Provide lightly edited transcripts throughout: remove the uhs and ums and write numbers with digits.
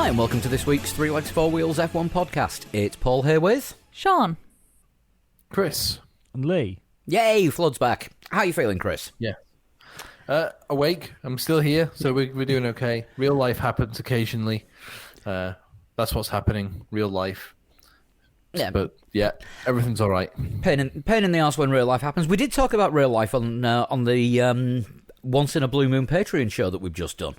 Hi, and welcome to this week's Three Legs, Four Wheels F1 podcast. It's Paul here with... Sean. Chris. And Lee. Yay, Flood's back. How are you feeling, Chris? Yeah. Awake. I'm still here, so we're doing okay. Real life happens occasionally. That's what's happening. Real life. Yeah. But, yeah, everything's all right. Pain in the arse when real life happens. We did talk about real life on the Once in a Blue Moon Patreon show that we've just done.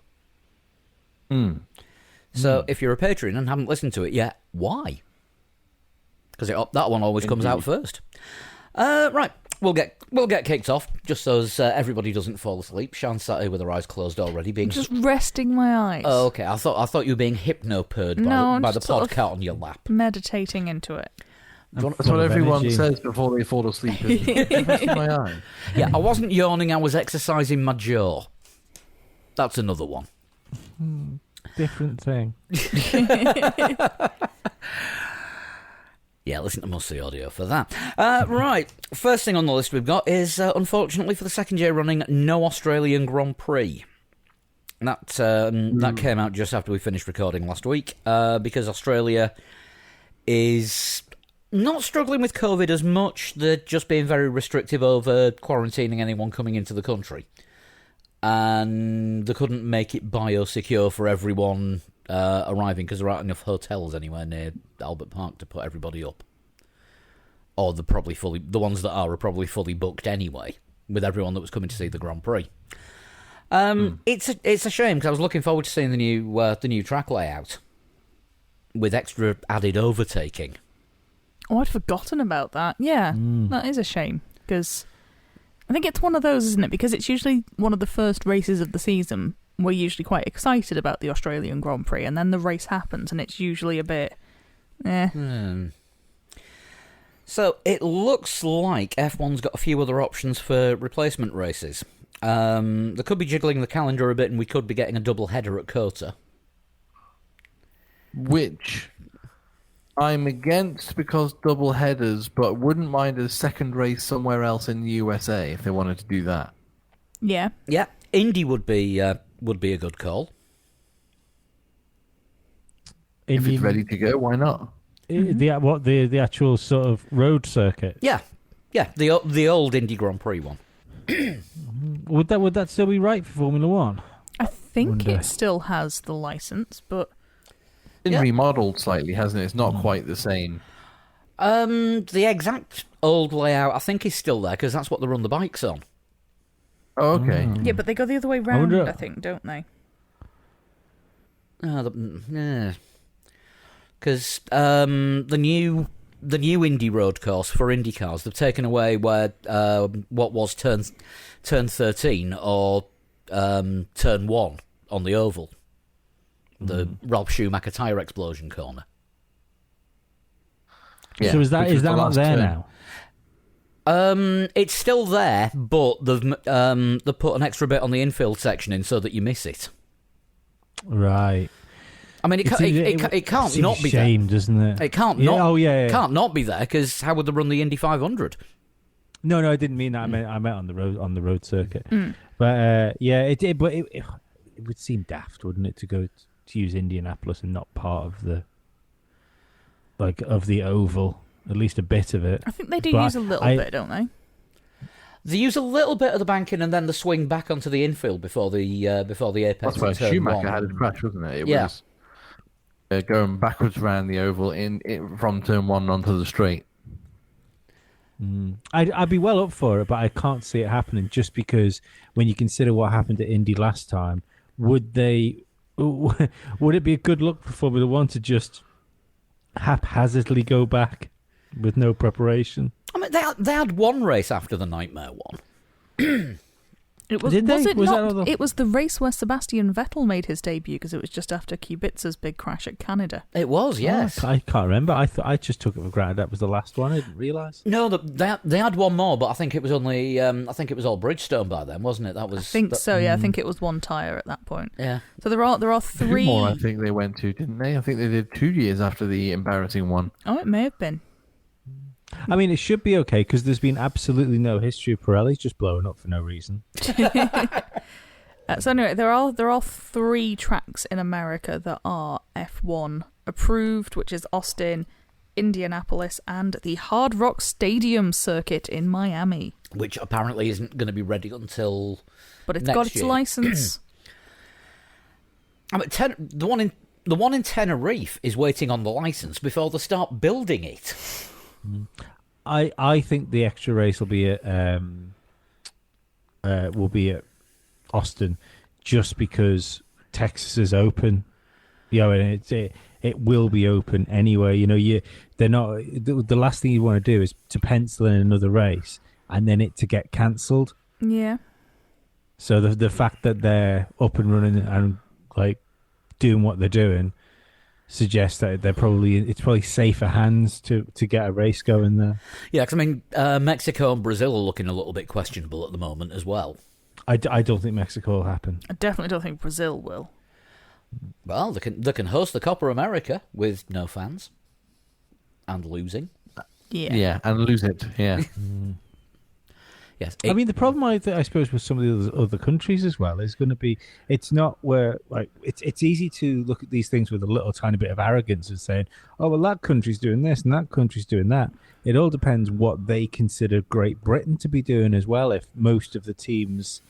So if you're a patron and haven't listened to it yet, why? Because that one always comes out first. Right, we'll get kicked off just so as everybody doesn't fall asleep. Sean's sat here with her eyes closed already, being Just resting my eyes. Oh, okay. I thought you were being hypno-purred by the pod cat on your lap. Meditating into it. That's what everyone says before they fall asleep. Rest my eye. Yeah, I wasn't yawning. I was exercising my jaw. That's another one. Different thing. Yeah, listen to Musty Audio for that. Right, first thing on the list we've got is, unfortunately for the second year running, no Australian Grand Prix. That came out just after we finished recording last week, because Australia is not struggling with COVID as much. They're just being very restrictive over quarantining anyone coming into the country. And they couldn't make it biosecure for everyone arriving because there aren't enough hotels anywhere near Albert Park to put everybody up. Or the ones that are probably fully booked anyway, with everyone that was coming to see the Grand Prix. It's a shame because I was looking forward to seeing the new track layout with extra added overtaking. Oh, I'd forgotten about that. Yeah, that is a shame because I think it's one of those, isn't it? Because it's usually one of the first races of the season. We're usually quite excited about the Australian Grand Prix, and then the race happens, and it's usually a bit, So it looks like F1's got a few other options for replacement races. They could be jiggling the calendar a bit, and we could be getting a double header at Kota. Which I'm against because double headers, but wouldn't mind a second race somewhere else in the USA if they wanted to do that. Yeah. Yeah, Indy would be a good call. If it's ready to go, why not? The actual sort of road circuit? Yeah, the old Indy Grand Prix one. Would that still be right for Formula One? I think it still has the license, but It's been remodeled slightly, hasn't it? It's not quite the same. The exact old layout, I think, is still there because that's what they run the bikes on. Oh, okay. yeah, but they go the other way round, I think, don't they? Because the new Indy road course for Indy cars, they've taken away where what was turn 13 or turn 1 on the oval, the Ralph Schumacher tyre explosion corner. Yeah, so is that not there turn. now? It's still there, but they've put an extra bit on the infield section in so that you miss it. Right. I mean, it can't not be there. Shame, doesn't it? It can't can't not be there because how would they run the Indy 500? No, I didn't mean that. I meant on the road circuit. But it would seem daft, wouldn't it, to go to use Indianapolis and not part of the oval, at least a bit of it. I think they do use a little bit, don't they? They use a little bit of the banking and then the swing back onto the infield before the apex. That's where turn Schumacher 1. had a crash, wasn't it? It Yeah. was going backwards around the oval from turn 1 onto the straight. I'd be well up for it, but I can't see it happening just because when you consider what happened at Indy last time, would it be a good look for Formula One to just haphazardly go back with no preparation? I mean, they had one race after the Nightmare one. It was, Did they? was it Was that not? other- It was the race where Sebastian Vettel made his debut because it was just after Kubica's big crash at Canada. It was, yes. Oh, I can't remember. I just took it for granted that was the last one. I didn't realise. No, they had one more, but I think it was only all Bridgestone by then, wasn't it? That was. I think so. Yeah, I think it was one tyre at that point. Yeah. So there are three. 2 more, I think they went to, didn't they? I think they did 2 years after the embarrassing one. Oh, it may have been. I mean, it should be okay because there's been absolutely no history of Pirelli just blowing up for no reason. So anyway, there are 3 tracks in America that are F1 approved, which is Austin, Indianapolis, and the Hard Rock Stadium circuit in Miami. Which apparently isn't going to be ready until But it's next got its year. license. I mean, the one in Tenerife is waiting on the license before they start building it. I think the extra race will be at Austin, just because Texas is open. And it will be open anyway. They're not. The last thing you want to do is to pencil in another race and then it to get cancelled. Yeah. So the fact that they're up and running and like doing what they're doing suggests that it's probably safer hands to get a race going there. Yeah, because I mean, Mexico and Brazil are looking a little bit questionable at the moment as well. I don't think Mexico will happen. I definitely don't think Brazil will. Well, they can host the Copa America with no fans and losing. Yeah. Yeah, and lose it. Yeah. Yes, I mean, the problem I suppose with some of the other countries as well is going to be it's not where like it's easy to look at these things with a little tiny bit of arrogance and saying, oh well, that country's doing this and that country's doing that. It all depends what they consider Great Britain to be doing as well. If most of the teams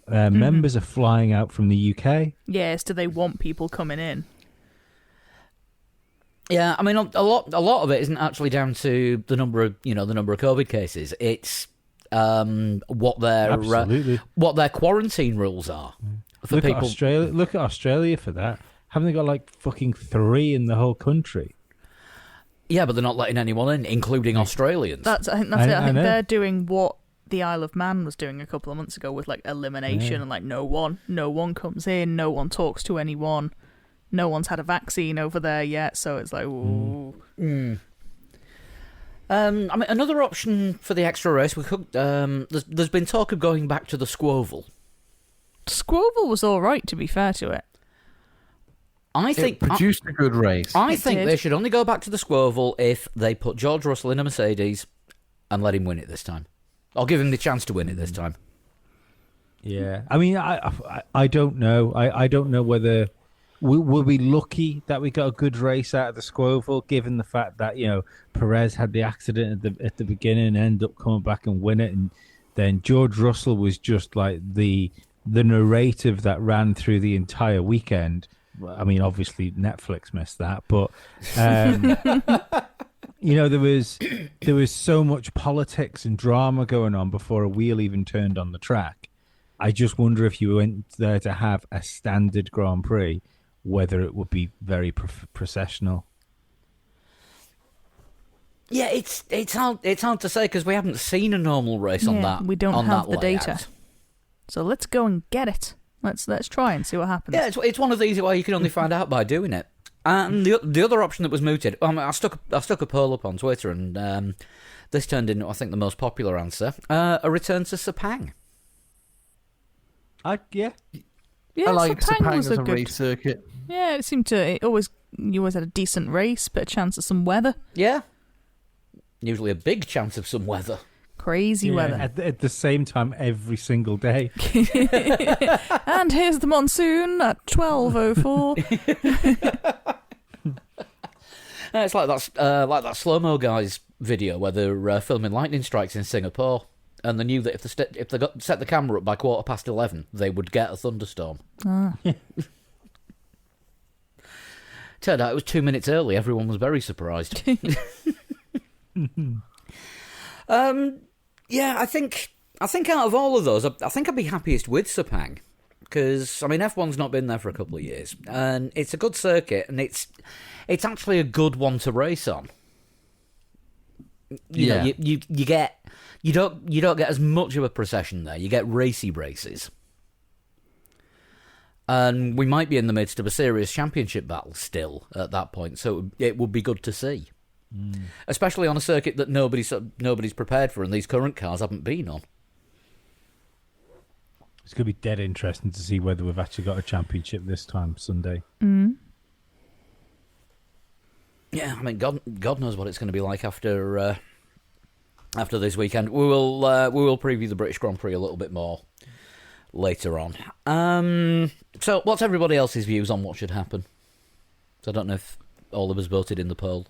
members are flying out from the UK, Yes, do they want people coming in? yeah, I mean, a lot of it isn't actually down to the number of COVID cases. It's what their quarantine rules are for look people. At Australia. Look at Australia for that. Haven't they got like fucking 3 in the whole country? Yeah, but they're not letting anyone in, including Australians. I think that's it. I think know. they're doing what the Isle of Man was doing a couple of months ago with like elimination Yeah. and like no one comes in, no one talks to anyone, no one's had a vaccine over there yet, so it's like ooh. I mean, another option for the extra race, we could. There's been talk of going back to the Squoval. Squoval was all right, to be fair to it. I It think produced a good race. I It think did. they should only go back to the Squoval if they put George Russell in a Mercedes and let him win it this time. I'll give him the chance to win it this time. Yeah, I mean, I don't know. I don't know whether we'll be lucky that we got a good race out of the Squoval, given the fact that Perez had the accident at the beginning and ended up coming back and win it, and then George Russell was just like the narrative that ran through the entire weekend. I mean, obviously Netflix missed that, but there was so much politics and drama going on before a wheel even turned on the track. I just wonder if you went there to have a standard Grand Prix, whether it would be very processional. Yeah, it's hard to say because we haven't seen a normal race on that. We don't on have that the layout. data. So let's go and get it. Let's try and see what happens. Yeah, it's one of these where you can only find out by doing it. And the other option that was mooted, I stuck a poll up on Twitter, and this turned into, I think, the most popular answer: a return to Sepang. Yeah, I like Sepang Sepang was as a a good. race circuit. Yeah, you always had a decent race, but a chance of some weather. Yeah, usually a big chance of some weather. Crazy weather. At the same time every single day. And here's the monsoon at 12:04. It's like that slow mo guys video where they're filming lightning strikes in Singapore, and they knew that if they set the camera up by 11:15, they would get a thunderstorm. Turned out it was 2 minutes early. Everyone was very surprised. Yeah, I think out of all of those, I think I'd be happiest with Sepang. Because, I mean, F1's not been there for a couple of years. And it's a good circuit, and it's actually a good one to race on. You know, you don't get as much of a procession there. You get racy races. And we might be in the midst of a serious championship battle still at that point, so it would be good to see. Especially on a circuit that nobody's prepared for and these current cars haven't been on. It's going to be dead interesting to see whether we've actually got a championship this time Sunday. Yeah, I mean, God knows what it's going to be like after this weekend. We will preview the British Grand Prix a little bit more later on. So, what's everybody else's views on what should happen? So I don't know if all of us voted in the poll.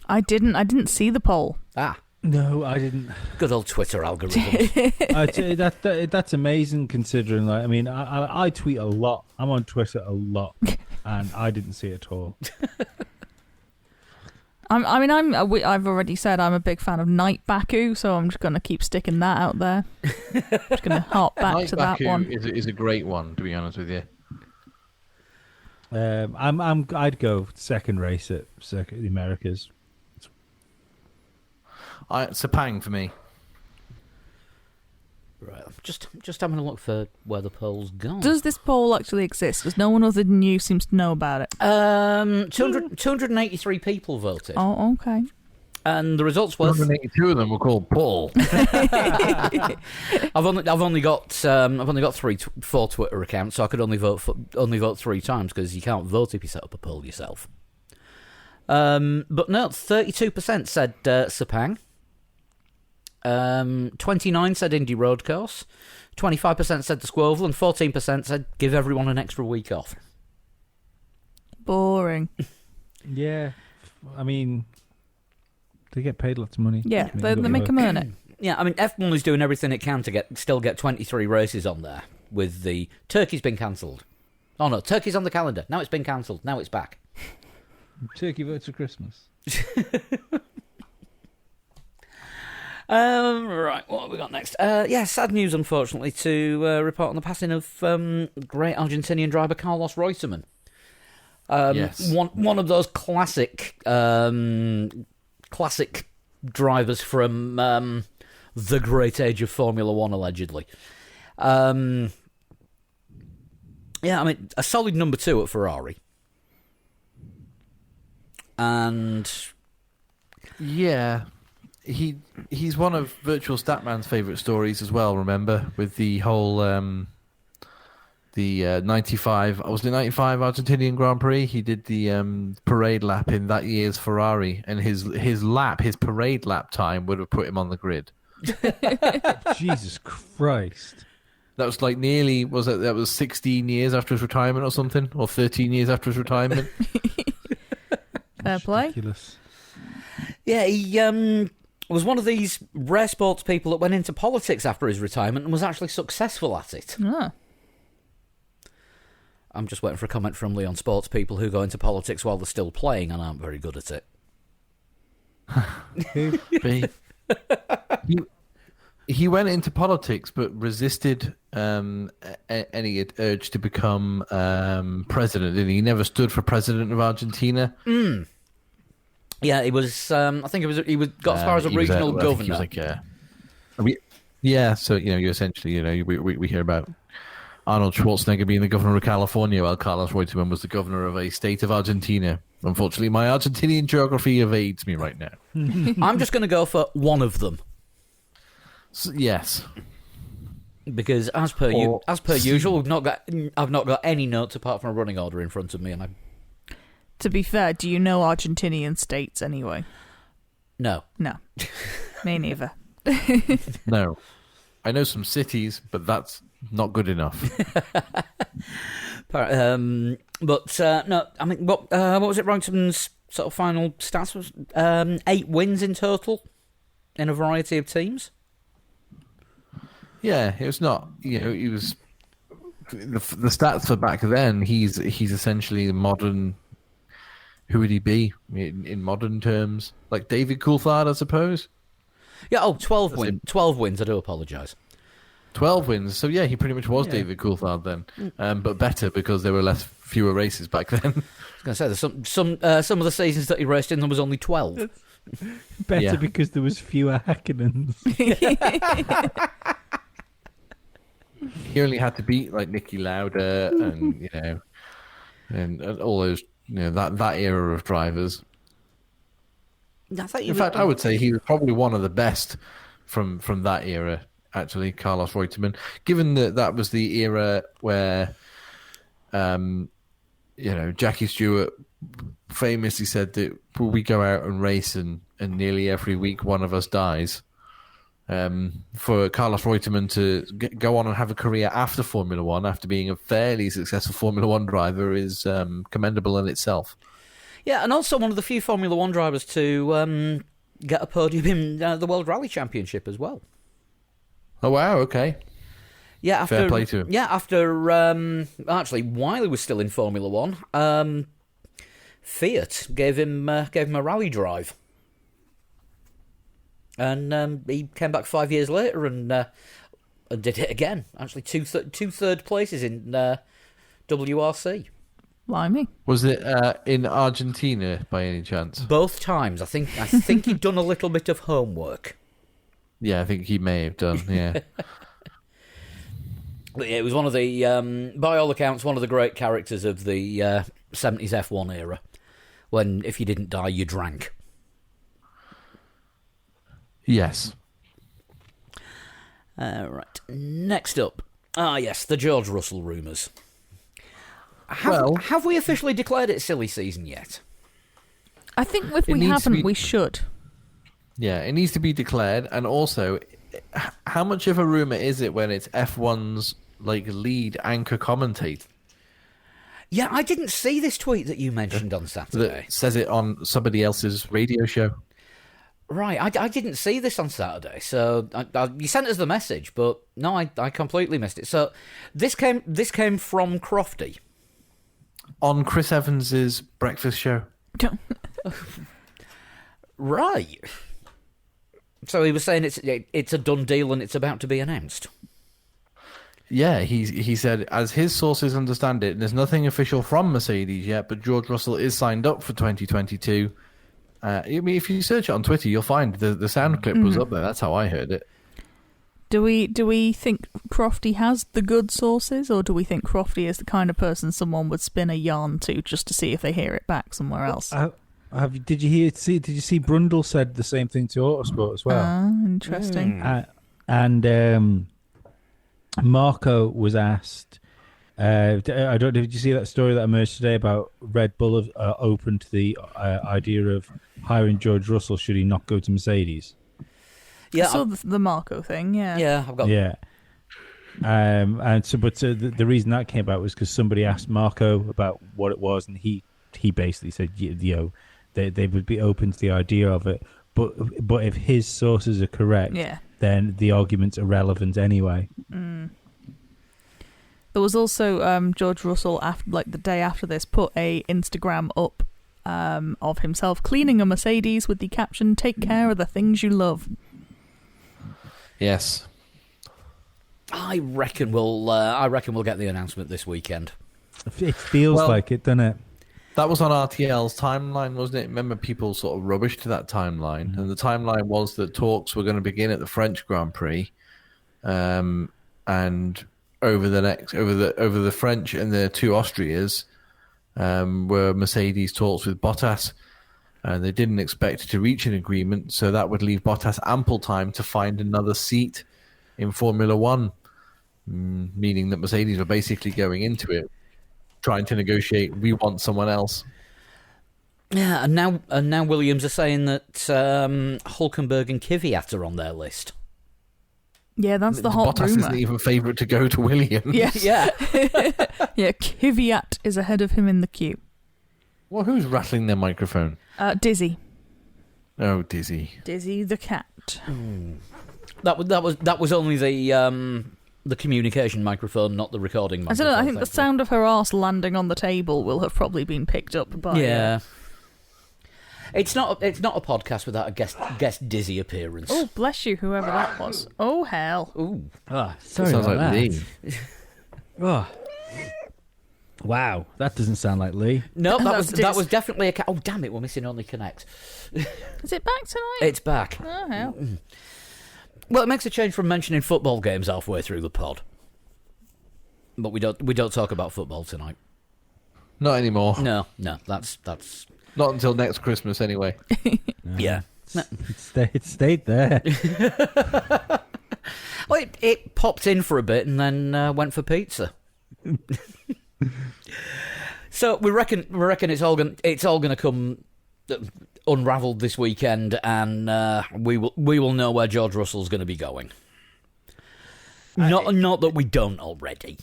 I didn't see the poll. Ah, No, I didn't. good old Twitter algorithm. I'd say that's amazing considering. Like, I mean, I tweet a lot. I'm on Twitter a lot, and I didn't see it at all. I've already said I'm a big fan of Night Baku, so I'm just going to keep sticking that out there. Just going to harp back Night to Baku that one. is a great one, to be honest with you. I'd go second race at Circuit of the Americas. Sepang for me. Right, I'm just having a look for where the poll's gone. Does this poll actually exist? Because no one other than you seems to know about it. 283 people voted, Oh, okay. and the results were. 182 of them were called Paul. I've only got 4 Twitter accounts, so I could only vote 3 times because you can't vote if you set up a poll yourself. But no, 32% said Sepang. 29 said Indy Road Course, 25% said the Squoval, and 14% said give everyone an extra week off. Boring. Yeah, I mean, they get paid lots of money. Yeah, I mean, they look make at them earn it. Yeah, I mean F1 is doing everything it can to still get 23 races on there. With the Turkey's been cancelled. Oh no, Turkey's on the calendar. Now it's been cancelled. Now it's back. Turkey votes for Christmas. Right, what have we got next? Sad news, unfortunately, to report on the passing of great Argentinian driver Carlos Reutemann. Yes. One of those classic drivers from the great age of Formula One, allegedly. I mean, a solid number 2 at Ferrari. And Yeah, he's one of Virtual Statman's favourite stories as well. Remember, with the whole the 95, was the 95 Argentinian Grand Prix? He did the parade lap in that year's Ferrari, and his parade lap time would have put him on the grid. Jesus Christ! That was like that was 16 years after his retirement or something, or 13 years after his retirement. Fair play. Ridiculous. yeah, he was one of these rare sports people that went into politics after his retirement and was actually successful at it. Ah. I'm just waiting for a comment from Leon Sports people who go into politics while they're still playing and aren't very good at it. He went into politics but resisted any urge to become president, didn't he? He never stood for president of Argentina. Yeah, he was. I think he got as far as a regional governor. He was like, yeah. So you essentially, we hear about Arnold Schwarzenegger being the governor of California, while Carlos Reutemann was the governor of a state of Argentina. Unfortunately, my Argentinian geography evades me right now. I'm just going to go for one of them Yes. because, as per usual, I've not got any notes apart from a running order in front of me, and To be fair, do you know Argentinian states anyway? no. No. Me neither. No. I know some cities, but that's not good enough. But no, I mean, what was it? Reutemann's sort of final stats was 8 wins in total in a variety of teams. Yeah, it was not. He was the stats for back then. He's essentially the modern. Who would he be in modern terms? Like David Coulthard, I suppose. Yeah. 12 wins. 12 wins. I do apologise. 12 wins. So yeah, he pretty much was David Coulthard then, but better because there were fewer races back then. I was going to say there's some of the seasons that he raced in there was only 12. Better because there was fewer Häkkinens. He only had to beat like Niki Lauda and all those that era of drivers. In fact, I would say he was probably one of the best from that era. Actually, Carlos Reutemann, given that was the era where, Jackie Stewart famously said that we go out and race and nearly every week one of us dies. For Carlos Reutemann to go on and have a career after Formula One, after being a fairly successful Formula One driver, is commendable in itself. Yeah, and also one of the few Formula One drivers to get a podium in the World Rally Championship as well. Oh, wow, okay. Yeah, after, Fair play to him. Yeah, after actually, while he was still in Formula One, Fiat gave him a rally drive, and he came back 5 years later and did it again. Actually, two third places in WRC. Blimey. Was it in Argentina by any chance? Both times. I think he'd done a little bit of homework. Yeah, I think he may have done. Yeah. But yeah, it was one of the, by all accounts, one of the great characters of the 70s F1 era, when if you didn't die, you drank. Yes. Right. Next up. Yes, the George Russell rumours. Well, Have we officially declared it silly season yet? I think if It we needs to haven't, be- we should. yeah, it needs to be declared. And also, how much of a rumour is it when it's F1's lead anchor commentator Yeah, I didn't see this tweet that you mentioned on Saturday. that says it on somebody else's radio show? Right, I didn't see this on Saturday, so you sent us the message, but no, I completely missed it. So this came from Crofty. On Chris Evans's breakfast show. Right. So he was saying it's a done deal and it's about to be announced. Yeah, he said, as his sources understand it, there's nothing official from Mercedes yet, but George Russell is signed up for 2022. I mean, if you search it on Twitter, you'll find the sound clip was up there. That's how I heard it. Do we think Crofty has the good sources, or do we think Crofty is the kind of person someone would spin a yarn to just to see if they hear it back somewhere else? Did you see Brundle said the same thing to Autosport as well? Interesting. And Marco was asked. I don't know. Did you see that story that emerged today about Red Bull open to the idea of hiring George Russell should he not go to Mercedes? Yeah, I saw the Marco thing, yeah. yeah, I've got. Yeah. And so, but the reason that came about was because somebody asked Marco about what it was, and he basically said, they would be open to the idea of it, but if his sources are correct, Yeah. then the argument's irrelevant anyway. There was also George Russell, the day after this, put a Instagram up of himself cleaning a Mercedes with the caption, "Take care of the things you love." Yes. I reckon we'll get the announcement this weekend. It feels like it, doesn't it? That was on RTL's timeline, wasn't it? Remember, people sort of rubbished that timeline, and the timeline was that talks were going to begin at the French Grand Prix, and over the French and the two Austrias were Mercedes talks with Bottas, and they didn't expect to reach an agreement, so that would leave Bottas ample time to find another seat in Formula One, meaning that Mercedes were basically going into it trying to negotiate, we want someone else. Yeah, and now Williams are saying that Hülkenberg and Kvyat are on their list. Yeah, that's the hot Bottas rumour. isn't even favourite to go to Williams. Yeah. Yeah. Yeah, Kvyat is ahead of him in the queue. Well, who's rattling their microphone? Dizzy. Oh, Dizzy. Dizzy the cat. That was only the communication microphone, not the recording I microphone. don't know, I think the thankfully. sound of her arse landing on the table will have probably been picked up by... Yeah. It's not a podcast without a guest Dizzy appearance. Oh, bless you, whoever that was. Oh, hell. Ooh. Oh, sorry Sounds about like that. Lee. Oh. Wow, that doesn't sound like Lee. No, That's that was definitely a... Oh, damn it, we're missing Only Connect. Is it back tonight? It's back. Oh, hell. Well, it makes a change from mentioning football games halfway through the pod. But we don't talk about football tonight. Not anymore. No, that's Not until next Christmas, anyway. yeah. No. It stayed there. Well, it popped in for a bit and then went for pizza. So we reckon it's all going to come unravelled this weekend, and we will know where George Russell's going to be going. Not that we don't already.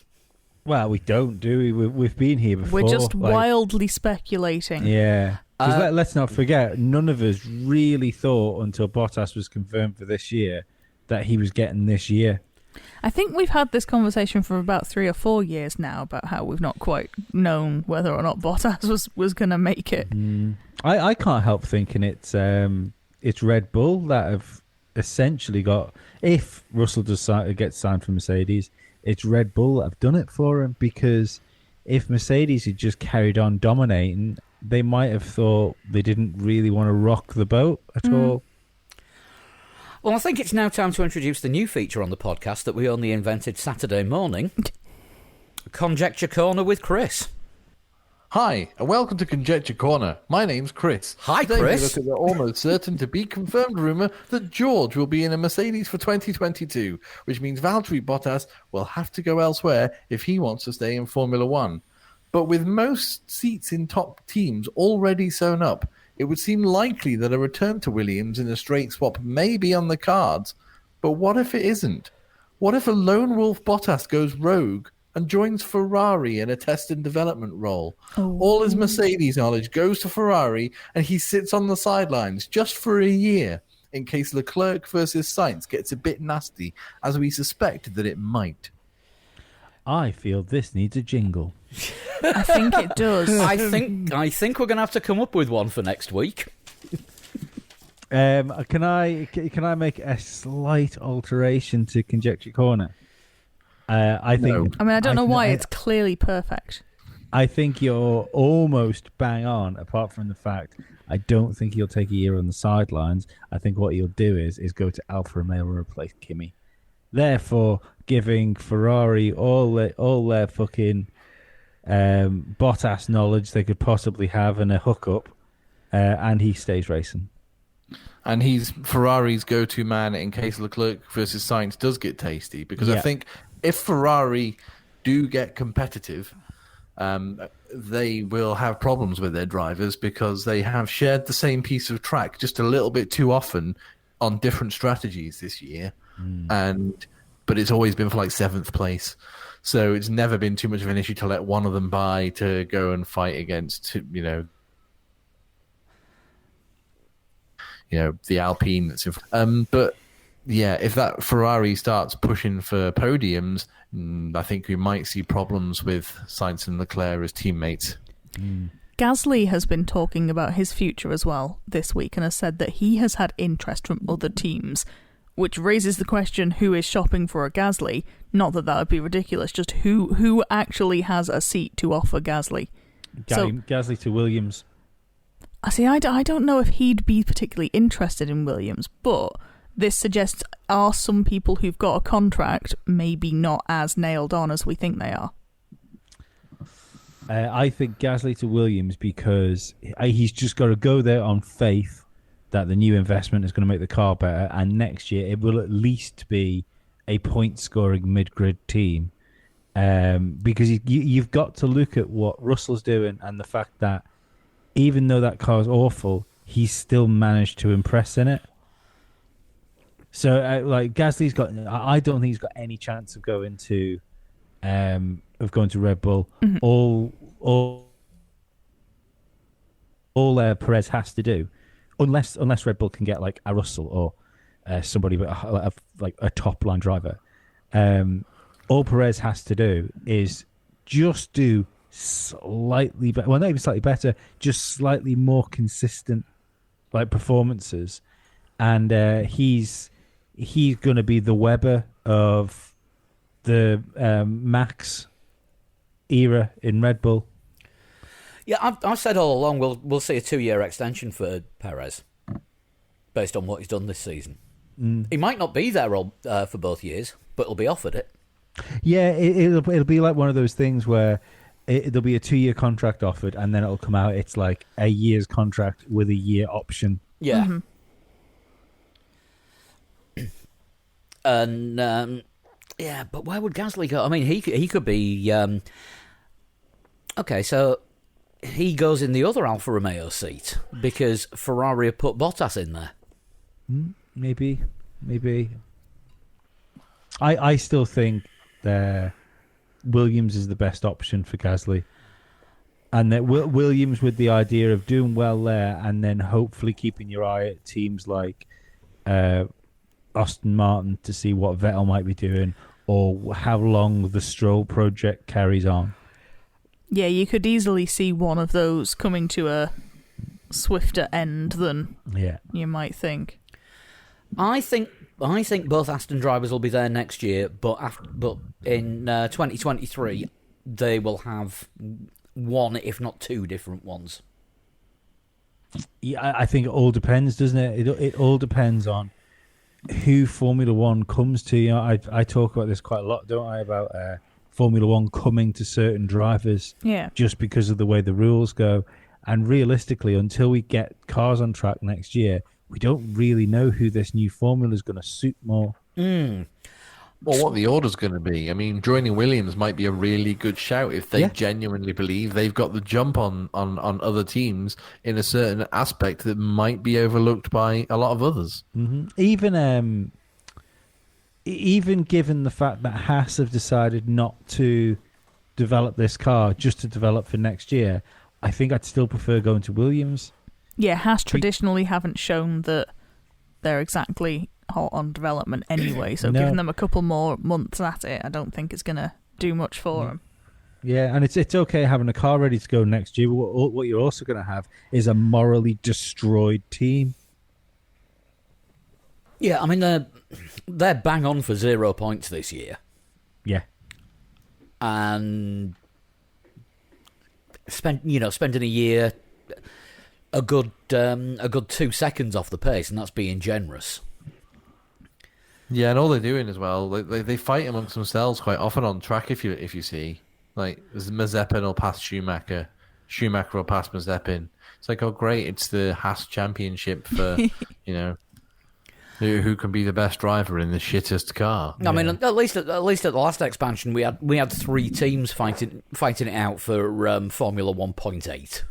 Well, we don't, do we? We've been here before. We're just wildly speculating. Yeah. Because let's not forget, none of us really thought until Bottas was confirmed for this year that he was getting this year. I think we've had this conversation for about 3 or 4 years now about how we've not quite known whether or not Bottas was going to make it. I can't help thinking it's Red Bull that have essentially got, if Russell does get signed for Mercedes, it's Red Bull that have done it for him, because if Mercedes had just carried on dominating, they might have thought they didn't really want to rock the boat at all. Well, I think it's now time to introduce the new feature on the podcast that we only invented Saturday morning. Conjecture Corner with Chris. Hi, and welcome to Conjecture Corner. My name's Chris. Hi, Today Chris. we look at the almost certain to be confirmed rumour that George will be in a Mercedes for 2022, which means Valtteri Bottas will have to go elsewhere if he wants to stay in Formula One. But with most seats in top teams already sewn up, it would seem likely that a return to Williams in a straight swap may be on the cards. But what if it isn't? What if a lone wolf Bottas goes rogue and joins Ferrari in a test and development role? All his Mercedes knowledge goes to Ferrari and he sits on the sidelines just for a year in case Leclerc versus Sainz gets a bit nasty, as we suspect that it might. I feel this needs a jingle. I think it does. I think we're going to have to come up with one for next week. Can I make a slight alteration to Conjecture Corner? I think. No. I mean, I don't know why. It's clearly perfect. I think you're almost bang on, apart from the fact I don't think he'll take a year on the sidelines. I think what he'll do is go to Alfa Romeo and replace Kimi. Therefore, giving Ferrari all their fucking Bottas knowledge they could possibly have and a hookup, and he stays racing. And he's Ferrari's go-to man in case Leclerc versus Sainz does get tasty. Because I think if Ferrari do get competitive, they will have problems with their drivers because they have shared the same piece of track just a little bit too often on different strategies this year. But it's always been for like 7th place. So it's never been too much of an issue to let one of them by to go and fight against, the Alpine that's in. But yeah, if that Ferrari starts pushing for podiums, I think we might see problems with Sainz and Leclerc as teammates. Gasly has been talking about his future as well this week and has said that he has had interest from other teams, which raises the question, who is shopping for a Gasly? Not that would be ridiculous, just who actually has a seat to offer Gasly? Gasly to Williams. I see. I don't know if he'd be particularly interested in Williams, but this suggests are some people who've got a contract maybe not as nailed on as we think they are. I think Gasly to Williams because he's just got to go there on faith that the new investment is going to make the car better, and next year it will at least be a point-scoring mid-grid team. Because you've got to look at what Russell's doing and the fact that even though that car's awful, he's still managed to impress in it. So, Gasly's got. I don't think he's got any chance of going to Red Bull. All Perez has to do, unless Red Bull can get like a Russell or somebody with a top line driver, all Perez has to do is just do slightly better. Well, not even slightly better, just slightly more consistent performances, and he's going to be the Webber of the Max era in Red Bull. Yeah, I've said all along we'll see a 2-year extension for Perez based on what he's done this season. He might not be there for both years, but he'll be offered it. Yeah, it'll be like one of those things where there'll be a 2-year contract offered, and then it'll come out it's like a year's contract with a year option. Yeah. Mm-hmm. And but where would Gasly go? I mean, he could be okay. So he goes in the other Alfa Romeo seat because Ferrari have put Bottas in there. Maybe. I still think that Williams is the best option for Gasly. And that Williams, with the idea of doing well there and then hopefully keeping your eye at teams like Aston Martin to see what Vettel might be doing or how long the Stroll project carries on. Yeah, you could easily see one of those coming to a swifter end than you might think. I think both Aston drivers will be there next year, but in 2023 they will have one, if not two, different ones. Yeah, I think it all depends, doesn't it? It all depends on who Formula One comes to. You know, I talk about this quite a lot, don't I? About Formula One coming to certain drivers, just because of the way the rules go. And realistically, until we get cars on track next year, we don't really know who this new formula is going to suit more. Well, what the order's going to be. I mean, joining Williams might be a really good shout if they genuinely believe they've got the jump on other teams in a certain aspect that might be overlooked by a lot of others. Mm-hmm. Even given the fact that Haas have decided not to develop this car just to develop for next year, I think I'd still prefer going to Williams. Yeah, Haas traditionally haven't shown that they're exactly hot on development anyway, so giving them a couple more months at it, I don't think it's going to do much for them. Yeah, and it's okay having a car ready to go next year. What you're also going to have is a morally destroyed team. Yeah, I mean, they're bang on for 0 points this year. Yeah. And spending a year a good 2 seconds off the pace, and that's being generous. Yeah, and all they're doing as well, they fight amongst themselves quite often on track. If you see, like, Mazepin will pass Schumacher will pass Mazepin. It's like, oh great, it's the Haas Championship for who can be the best driver in the shittest car. I mean, at least at the last expansion, we had 3 teams fighting it out for Formula 1.8.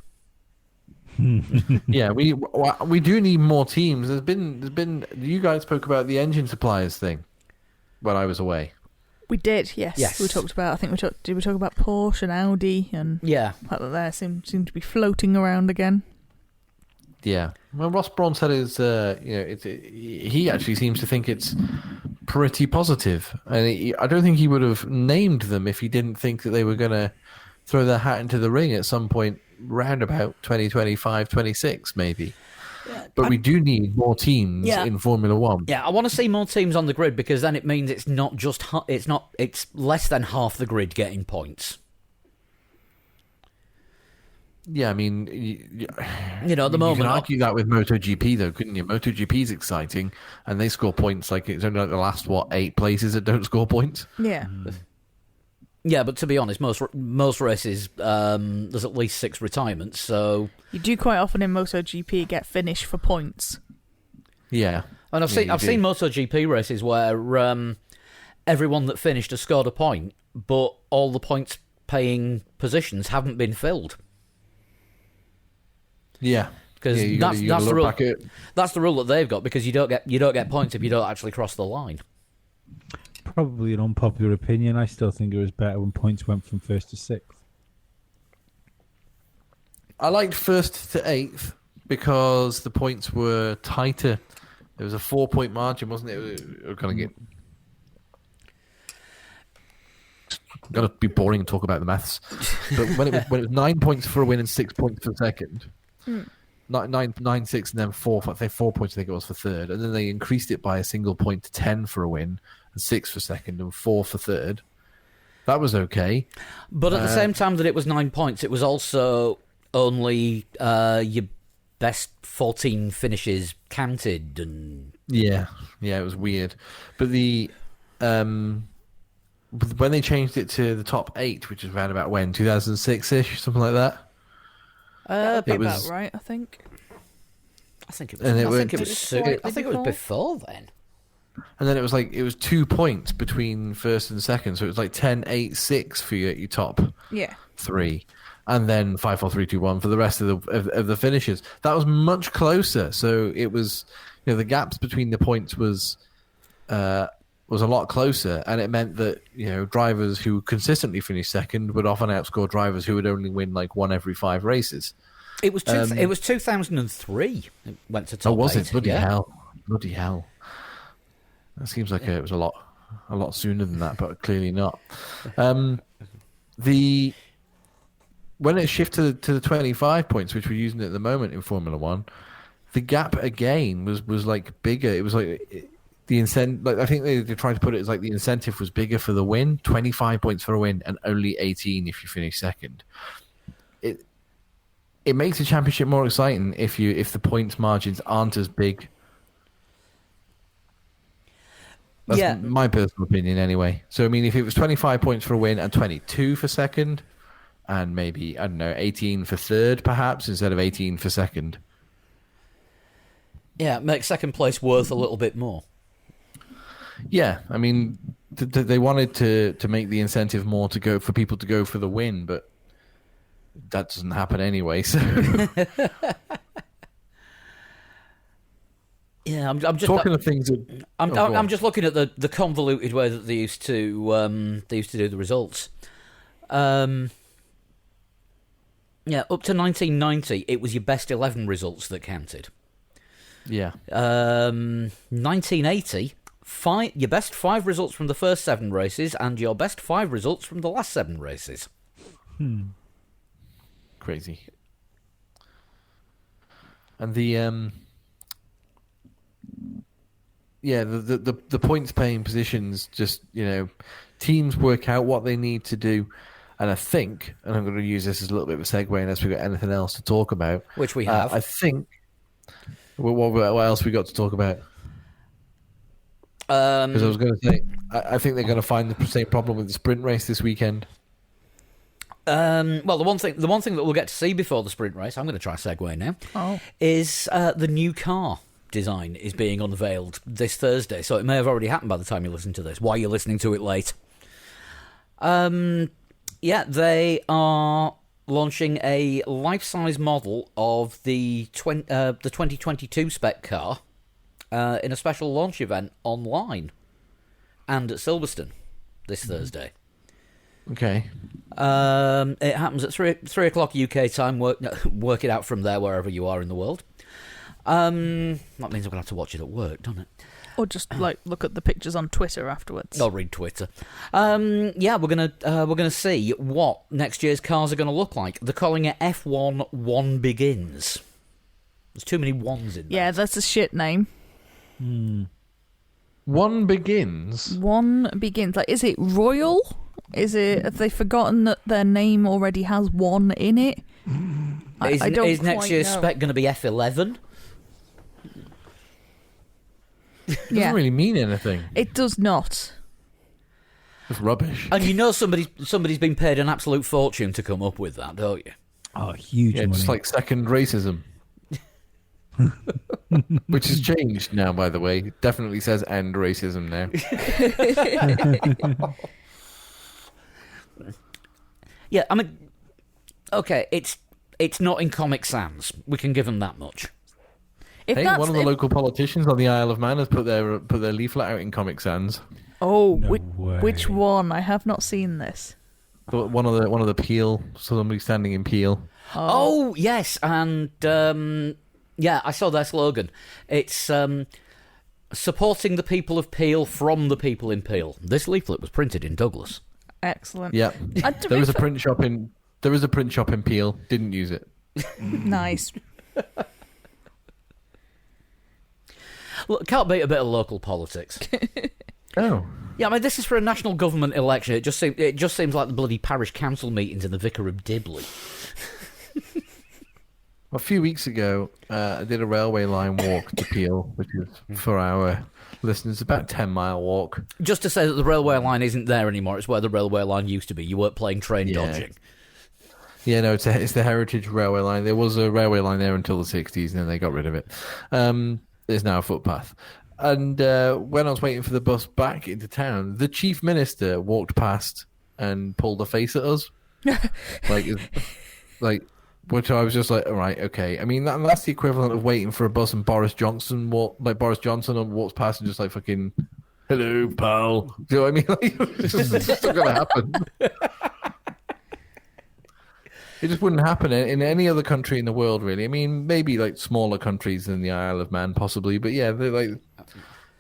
Yeah, we do need more teams. There's been you guys spoke about the engine suppliers thing when I was away. We did, yes. We talked about. Did we talk about Porsche and Audi and the fact that they seem to be floating around again? Yeah. Well, Ross Brawn said he actually seems to think it's pretty positive, and I don't think he would have named them if he didn't think that they were going to throw their hat into the ring at some point round about 2025, 26 maybe. Yeah, but we do need more teams in Formula One. Yeah, I want to see more teams on the grid because then it means it's less than half the grid getting points. Yeah, I mean, at the moment, you can argue that with MotoGP though, couldn't you? MotoGP's exciting, and they score points like it's only like the last 8 places that don't score points. Yeah. Yeah, but to be honest, most races there's at least 6 retirements, so you do quite often in MotoGP get finished for points. Yeah, and I've seen MotoGP races where everyone that finished has scored a point, but all the points paying positions haven't been filled. Yeah, because that's the rule. That's the rule that they've got, because you don't get points if you don't actually cross the line. Probably an unpopular opinion. I still think it was better when points went from 1st to 6th. I liked 1st to 8th because the points were tighter. There was a 4-point margin, wasn't it? We're going to get going to be boring and talk about the maths. But when it was 9 points for a win and 6 points for second, 9, 6, and then 4. I think 4 points. I think it was for third, and then they increased it by a single point to 10 for a win, and 6 for second, and 4 for third. That was okay. But at the same time that it was 9 points, it was also only your best 14 finishes counted, and yeah, it was weird. But the when they changed it to the top 8, which is around about when 2006-ish, something like that. That would be about right, I think. I think it was before then. And then it was 2 points between first and second, so it was like 10, 8, 6 for your top 3. and then 5, 4, 3, 2, 1 for the rest of the finishes. That was much closer. So it was, the gaps between the points was a lot closer, and it meant that drivers who consistently finish second would often outscore drivers who would only win like one every 5 races. It was 2003. It went to top 8. Was it? Bloody yeah. hell! Bloody hell! That seems like it was a lot sooner than that, but clearly not. When it shifted to the 25 points, which we're using at the moment in Formula One, the gap again was like bigger. It was like the incentive. Like I think they tried to put it as like the incentive was bigger for the win, 25 points for a win, and only 18 if you finish second. It makes the championship more exciting if the points margins aren't as big. That's my personal opinion anyway. So, I mean, if it was 25 points for a win and 22 for second, and maybe, 18 for third, perhaps, instead of 18 for second. Yeah, it makes second place worth a little bit more. Yeah, I mean, they wanted to make the incentive more for people to go for the win, but that doesn't happen anyway, so... Yeah, I'm just talking of things that... I'm just looking at the convoluted way that they used to do the results. Yeah, up to 1990, it was your best 11 results that counted. Yeah. 1980, your best 5 results from the first 7 races and your best 5 results from the last 7 races. Crazy. And the the points paying positions, just teams work out what they need to do, and I think, and I'm going to use this as a little bit of a segue unless we've got anything else to talk about, which we have. I think what else we got to talk about? Because I was going to say, I think they're going to find the same problem with the sprint race this weekend. Well, the one thing that we'll get to see before the sprint race, I'm going to try segue now, is the new car design is being unveiled this Thursday. So it may have already happened by the time you listen to this. Why are you listening to it late? Yeah, they are launching a life-size model of the 2022 spec car in a special launch event online and at Silverstone this Thursday. Okay. It happens at 3 o'clock UK time. Work it out from there, wherever you are in the world. That means I'm going to have to watch it at work, doesn't it? Or just look at the pictures on Twitter afterwards. I'll read Twitter. Yeah, we're gonna see what next year's cars are going to look like. They're calling it F1 One Begins. There's too many ones in there. Yeah, that's a shit name. One Begins? One Begins. Like, is it royal? Have they forgotten that their name already has one in it? I don't is next quite year's know. spec going to be F11? It doesn't really mean anything. It does not. It's rubbish. And somebody's been paid an absolute fortune to come up with that, don't you? Oh, huge money. Just like second racism. Which has changed now, by the way. It definitely says end racism now. Yeah, I mean, okay, it's not in Comic Sans. We can give them that much. One of the local politicians on the Isle of Man has put their leaflet out in Comic Sans. Oh, No which way. one? I have not seen this. One of the Peel, somebody standing in Peel. Oh yes, and yeah, I saw their slogan. It's supporting the people of Peel from the people in Peel. This leaflet was printed in Douglas. Excellent. Yeah, To there be is a fair- print shop in Peel. Didn't use it. Nice. Look, can't beat a bit of local politics. Oh, Yeah, I mean, this is for a national government election. It just seems like the bloody parish council meetings in the Vicar of Dibley. a few weeks ago, I did a railway line walk to Peel, which is for our listeners about a 10-mile walk. Just to say that the railway line isn't there anymore. It's where the railway line used to be. You weren't playing train dodging. Yeah, no, it's the Heritage Railway Line. There was a railway line there until the 60s, and then they got rid of it. There's now a footpath. And when I was waiting for the bus back into town, the Chief Minister walked past and pulled a face at us. Like, which I was just like, all right, okay. I mean, that's the equivalent of waiting for a bus and Boris Johnson walks past and just like fucking, hello, pal. Do you know what I mean? Like, it's just not gonna happen. It just wouldn't happen in any other country in the world, really. I mean, maybe like smaller countries than the Isle of Man, possibly, but yeah, they're like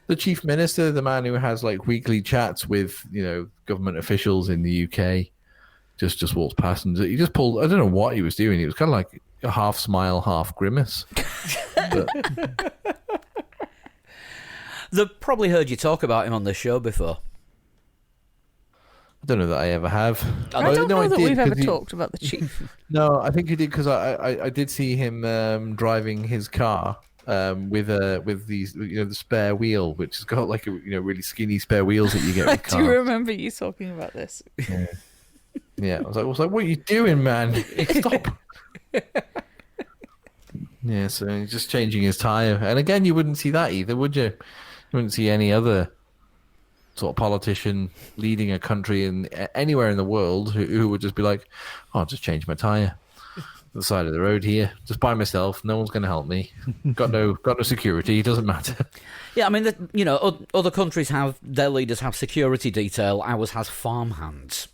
the chief minister, the man who has like weekly chats with government officials in the UK, just walks past and he just pulled. I don't know what he was doing. He was kind of like a half smile, half grimace. But, they've probably heard you talk about him on this show before. I don't know that I ever have. I don't know that we've ever he- talked about the chief. No, I think you did because I did see him driving his car with these the spare wheel, which has got like really skinny spare wheels that you get I with do cars. remember you talking about this. Yeah, I was like, what are you doing, man? Stop. Yeah, so he's just changing his tire, and again, you wouldn't see that either, would you? You wouldn't see any other sort of politician leading a country anywhere in the world who would just be like, "Oh, I'll just change my tire the side of the road here, just by myself. No one's going to help me. Got no security. It doesn't matter." Yeah, I mean, other countries their leaders have security detail. Ours has farmhands.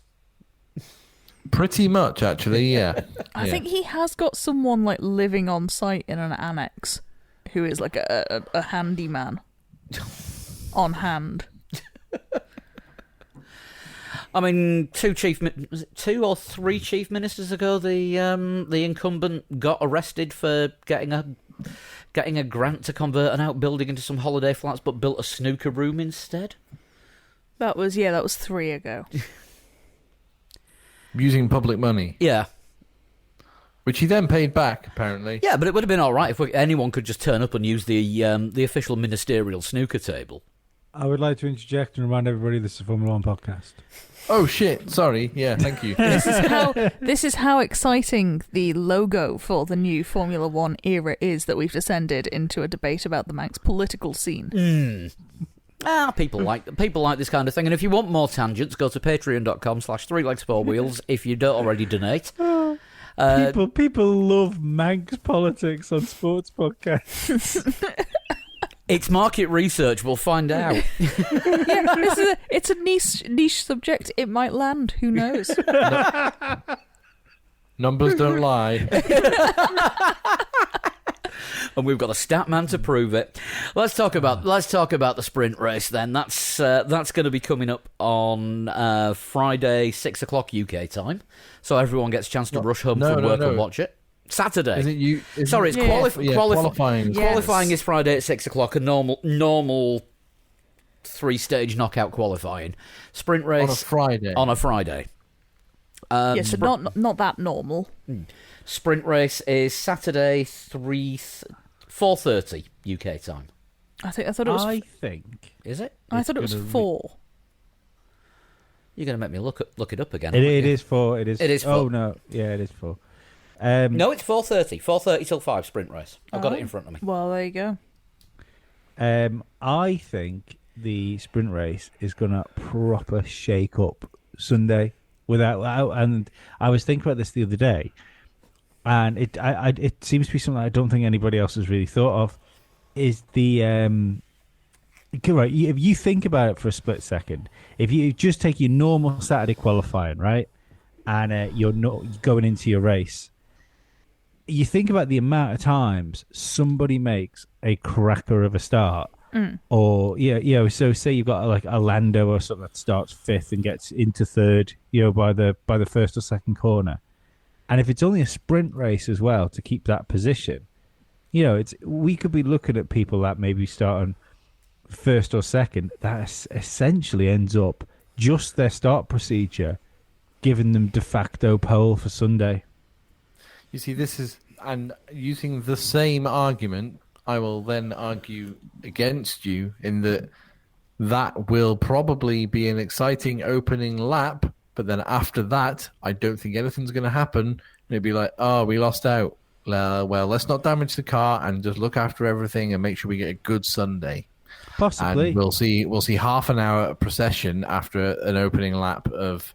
Pretty much, actually, yeah. I think he has got someone like living on site in an annex who is like a handyman on hand. I mean, was it 2 or 3 chief ministers ago, the incumbent got arrested for getting a grant to convert an outbuilding into some holiday flats, but built a snooker room instead. That was 3 ago. Using public money, Yeah, which he then paid back, apparently. yeah, but it would have been all right if anyone could just turn up and use the official ministerial snooker table. I would like to interject and remind everybody this is a Formula One podcast. Oh shit! Sorry. Yeah, thank you. This is how exciting the logo for the new Formula One era is that we've descended into a debate about the Manx political scene. People like this kind of thing, and if you want more tangents, go to patreon.com/3legs4wheels if you don't already donate. People love Manx politics on sports podcasts. It's market research. We'll find out. It's a niche subject. It might land. Who knows? Numbers don't lie. And we've got a stat man to prove it. Let's talk about the sprint race then. That's going to be coming up on Friday, 6:00 UK time. So everyone gets a chance to rush home from work and watch it. Saturday. Is it you? Sorry, it's qualifying. Yes. Qualifying is Friday at 6:00. A normal 3-stage knockout qualifying. Sprint race on a Friday. Yes, so not that normal. Sprint race is Saturday 4:30 UK time. I thought it was. I think Is it? I thought it was 4. You're going to make me look it up again. it is 4. It is. It is 4. Oh no, yeah, it is 4. No, it's 4:30. 4:30 till 5 sprint race. I've got it in front of me. Well, there you go. I think the sprint race is gonna proper shake up Sunday and I was thinking about this the other day, and it seems to be something I don't think anybody else has really thought of. Is the right? If you think about it for a split second, if you just take your normal Saturday qualifying, right, and you're not going into your race. You think about the amount of times somebody makes a cracker of a start, or so say you've got like a Lando or something that starts 5th and gets into 3rd, by the first or second corner, and if it's only a sprint race as well to keep that position, we could be looking at people that maybe start on 1st or 2nd. That essentially ends up just their start procedure giving them de facto pole for Sunday. You see, and using the same argument, I will then argue against you in that will probably be an exciting opening lap, but then after that, I don't think anything's going to happen. And it'd be like, oh, we lost out. Well, let's not damage the car and just look after everything and make sure we get a good Sunday. Possibly. And we'll see half an hour procession after an opening lap of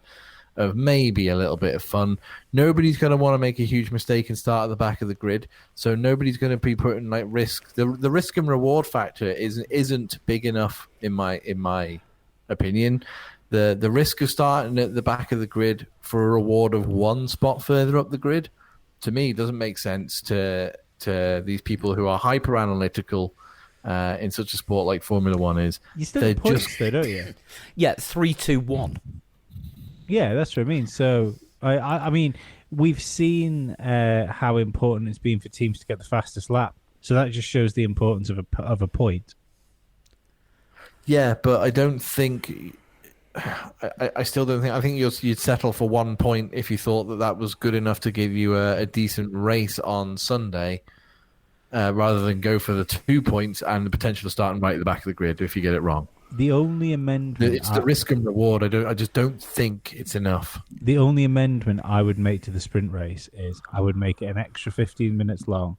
of maybe a little bit of fun. Nobody's going to want to make a huge mistake and start at the back of the grid, so nobody's going to be putting like risk. The risk and reward factor isn't big enough in my opinion. The risk of starting at the back of the grid for a reward of one spot further up the grid, to me, doesn't make sense to these people who are hyper analytical in such a sport like Formula One is. You still have points, though, don't you? Yeah, 3, 2, 1. Yeah, that's what I mean. So, I mean, we've seen how important it's been for teams to get the fastest lap. So that just shows the importance of a point. Yeah, but I don't think. I still don't think. I think you'd settle for 1 point if you thought that was good enough to give you a decent race on Sunday, rather than go for the 2 points and the potential of starting right at the back of the grid if you get it wrong. The only amendment... It's the risk and reward. I just don't think it's enough. The only amendment I would make to the sprint race is I would make it an extra 15 minutes long.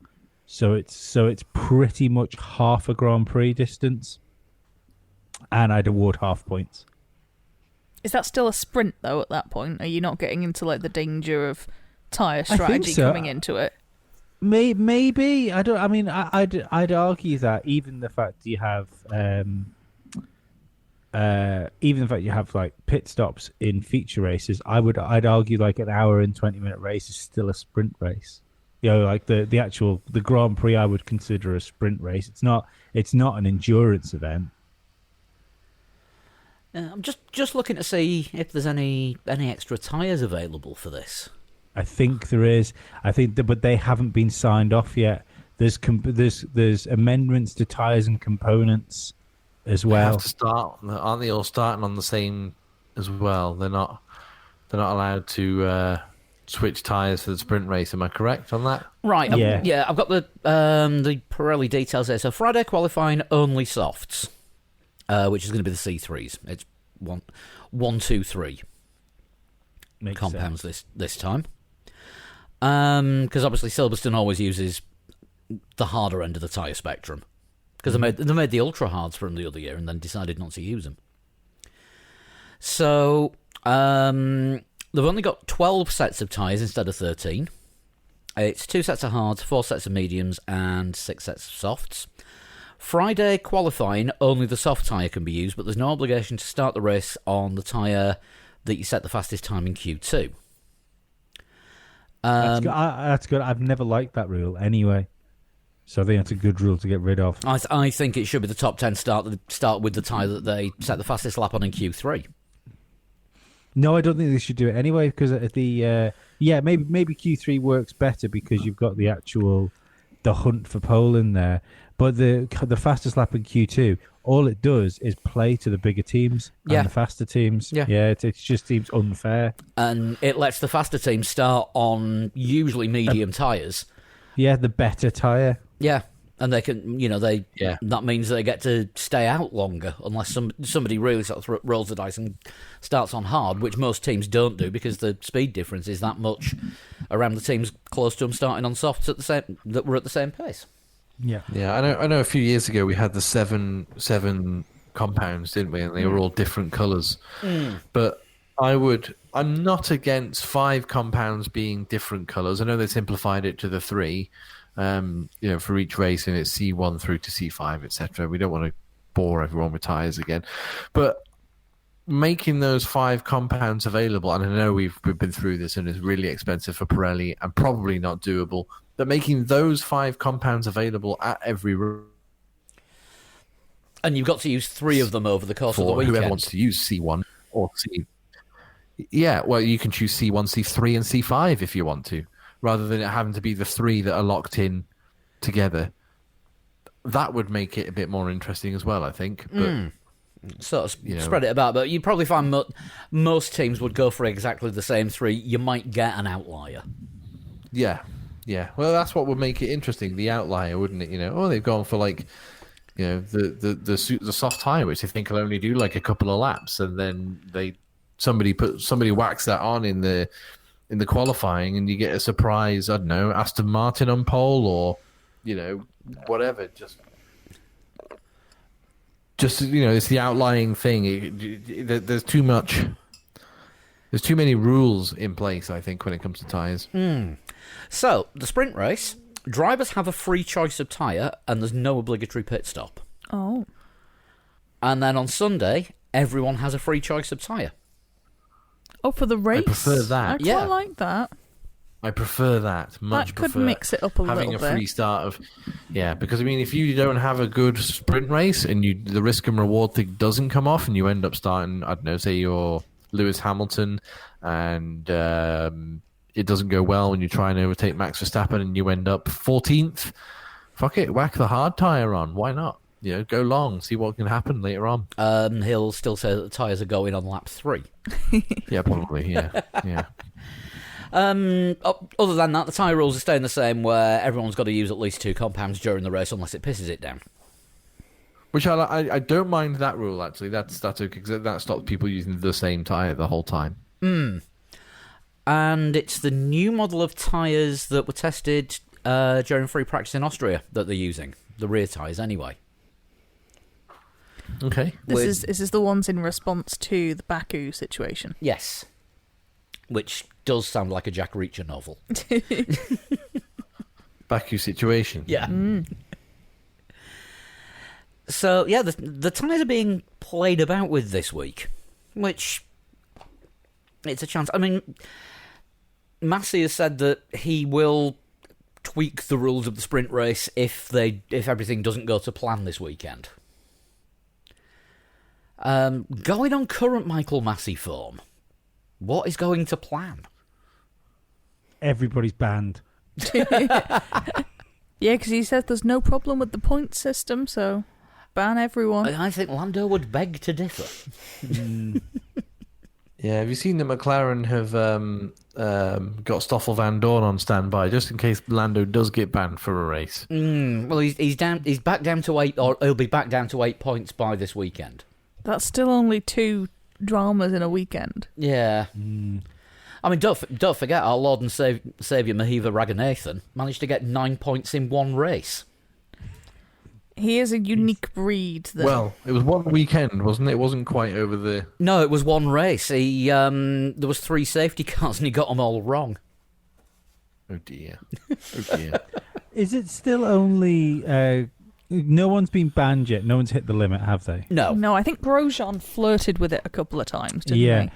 So it's pretty much half a Grand Prix distance. And I'd award half points. Is that still a sprint, though, at that point? Are you not getting into like the danger of tyre strategy coming into it? Maybe. I don't. I mean, I'd argue that even the fact you have... even the fact you have like pit stops in feature races, I'd argue like an hour and 20-minute race is still a sprint race. You know, like the Grand Prix I would consider a sprint race. It's not an endurance event. I'm just looking to see if there's any extra tyres available for this. I think there is. But they haven't been signed off yet. There's amendments to tyres and components as well. They have to start, aren't they all starting on the same as well? They're not allowed to switch tyres for the sprint race. Am I correct on that? Right. Yeah. I've got the Pirelli details there. So Friday qualifying only softs, which is going to be the C3s. It's 1, 2, 3 Makes compounds sense. this time. Because obviously Silverstone always uses the harder end of the tyre spectrum. Because they made the ultra hards from the other year and then decided not to use them. So they've only got 12 sets of tyres instead of 13. It's 2 sets of hards, 4 sets of mediums, and 6 sets of softs. Friday qualifying, only the soft tyre can be used, but there's no obligation to start the race on the tyre that you set the fastest time in Q2. That's good. I've never liked that rule anyway. So I think that's a good rule to get rid of. I think it should be the top 10 start with the tyre that they set the fastest lap on in Q3. No, I don't think they should do it anyway because maybe Q3 works better because you've got the hunt for pole in there. But the fastest lap in Q2, all it does is play to the bigger teams and the faster teams. Yeah, it just seems unfair. And it lets the faster teams start on usually medium tyres. Yeah, the better tyre. Yeah, and they can, that means they get to stay out longer unless somebody really sort of rolls the dice and starts on hard, which most teams don't do because the speed difference is that much around the teams close to them starting on softs that were at the same pace. Yeah, yeah. I know. A few years ago we had the seven compounds, didn't we? And they were all different colours. But I'm not against 5 compounds being different colours. I know they simplified it to the 3. For each race, and it's C1 through to C5, etc. We don't want to bore everyone with tyres again, but making those 5 compounds available, and I know we've been through this, and it's really expensive for Pirelli and probably not doable. But making those 5 compounds available at every and you've got to use 3 of them over the course of the weekend. Whoever wants to use C1 or C. Yeah, well, you can choose C1, C3, and C5 if you want to, rather than it having to be the 3 that are locked in together. That would make it a bit more interesting as well, I think. But sort of spread it about, but you'd probably find most teams would go for exactly the same 3. You might get an outlier. Yeah. Well, that's what would make it interesting, the outlier, wouldn't it? They've gone for the soft tyre, which they think will only do like a couple of laps, and then somebody whacks that on in the qualifying, and you get a surprise, I don't know, Aston Martin on pole, or whatever. Just it's the outlying thing. There's too much There's too many rules in place, I think, when it comes to tyres. So, the sprint race, drivers have a free choice of tyre and there's no obligatory pit stop. Oh. And then on Sunday, everyone has a free choice of tyre. Oh, for the race? I prefer that. I quite Yeah. like that. I prefer that. Much That could prefer mix it up a having little a free bit. start of, yeah. Because I mean, if you don't have a good sprint race and the risk and reward thing doesn't come off, and you end up starting, I don't know, say you're Lewis Hamilton, and it doesn't go well when you try and overtake Max Verstappen, and you end up 14th. Fuck it, whack the hard tire on. Why not? You know, go long, see what can happen later on. He'll still say that the tyres are going on lap 3. Yeah, probably. Yeah, yeah. Other than that, the tyre rules are staying the same, where everyone's got to use at least 2 compounds during the race unless it pisses it down. Which I don't mind that rule, actually. That's okay, because that stops people using the same tyre the whole time. And it's the new model of tyres that were tested during free practice in Austria that they're using. The rear tyres, anyway. Okay. This is the ones in response to the Baku situation. Yes. Which does sound like a Jack Reacher novel. Baku situation. Yeah. So, yeah, the tyres are being played about with this week, which it's a chance. I mean, Massey has said that he will tweak the rules of the sprint race if everything doesn't go to plan this weekend. Going on current Michael Massey form, what is going to plan? Everybody's banned. Yeah, because he says there's no problem with the point system, so ban everyone. I think Lando would beg to differ. Yeah, have you seen that McLaren have got Stoffel Van Dorn on standby just in case Lando does get banned for a race? Well, he's down. He's back down to 8, or he'll be back down to 8 points by this weekend. That's still only 2 dramas in a weekend. Yeah. I mean, don't forget our Lord and Saviour Mahiva Raghunathan managed to get 9 points in one race. He is a unique breed. That... Well, it was one weekend, wasn't it? It wasn't quite over the... No, it was one race. He there was 3 safety cars and he got them all wrong. Oh dear. Oh dear. Is it still only... no one's been banned yet. No one's hit the limit, have they? No, I think Grosjean flirted with it a couple of times, didn't Yeah. he?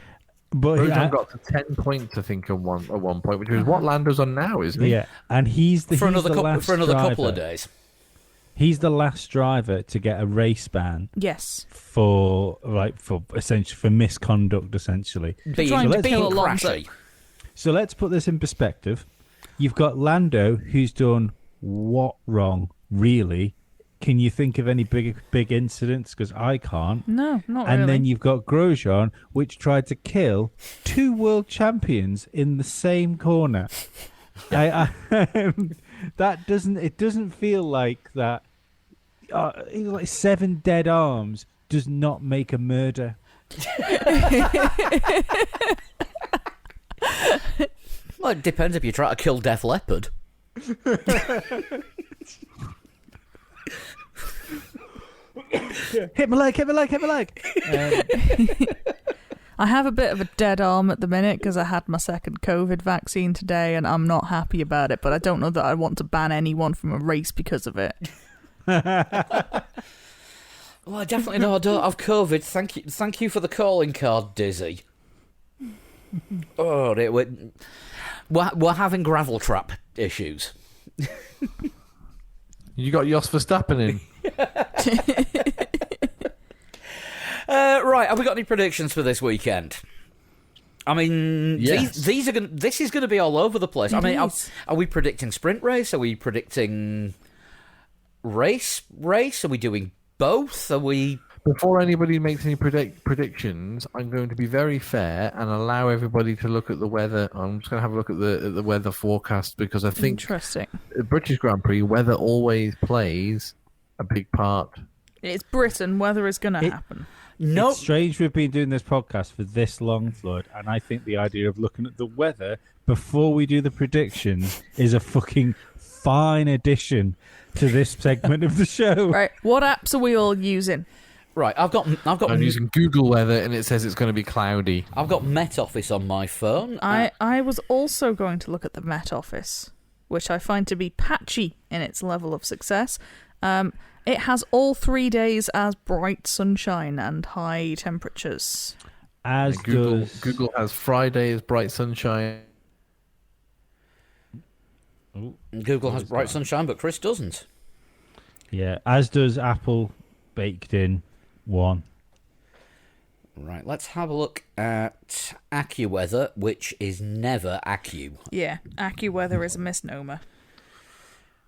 But Grosjean got to 10 points, I think, at one point, which is what Lando's on now, isn't he? yeah, and he's For the another last couple of driver. days. He's the last driver to get a race ban Yes. for essentially for misconduct, essentially. Being trying to kill Alonso. crashy. So let's put this in perspective. You've got Lando, who's done what wrong, really? Can you think of any big incidents? Because I can't. No, not And really. then you've got Grosjean, which tried to kill 2 world champions in the same corner. That doesn't feel like that. Like 7 dead arms does not make a murder. Well, it depends if you try to kill Def Leppard. Hit my leg. I have a bit of a dead arm at the minute because I had my second COVID vaccine today and I'm not happy about it, but I don't know that I want to ban anyone from a race because of it. Well, I definitely know I don't have COVID. Thank you for the calling card, Dizzy. Oh, we're having gravel trap issues. You got Jos Verstappen in. Right, have we got any predictions for this weekend? I mean, Yes. these are this is going to be all over the place. I It mean, is. are we predicting sprint race? Are we predicting race? Are we doing both? Are we? Before anybody makes any predictions, I'm going to be very fair and allow everybody to look at the weather. I'm just going to have a look at the weather forecast because I think Interesting. the British Grand Prix, weather always plays a big part. It's Britain. Weather is going to It- happen. No, It's strange we've been doing this podcast for this long, Flood, and I think the idea of looking at the weather before we do the predictions is a fucking fine addition to this segment of the show. Right. What apps are we all using? Right, I'm using Google Weather, and it says it's going to be cloudy. I've got Met Office on my phone. I was also going to look at the Met Office, which I find to be patchy in its level of success. It has all 3 days as bright sunshine and high temperatures. As does Google has Friday as bright sunshine. Google has bright sunshine, but Chris doesn't. Yeah, as does Apple baked in one. Right, let's have a look at AccuWeather, which is never Accu. Yeah, AccuWeather is a misnomer.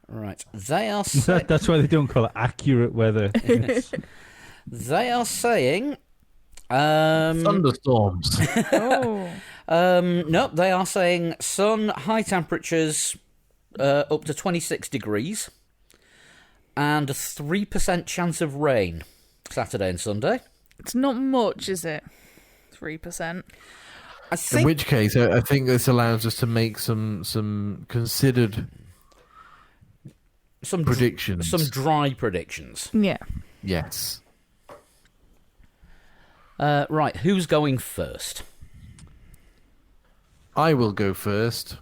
Right, they are That's why they don't call it accurate weather. they are saying Thunderstorms. Oh. no, they are saying sun, high temperatures up to 26 degrees, and a 3% chance of rain Saturday and Sunday. It's not much, is it? 3%. I think In which case, I think this allows us to make some considered predictions. some dry predictions. Yeah. Yes. Right, who's going first? I will go first,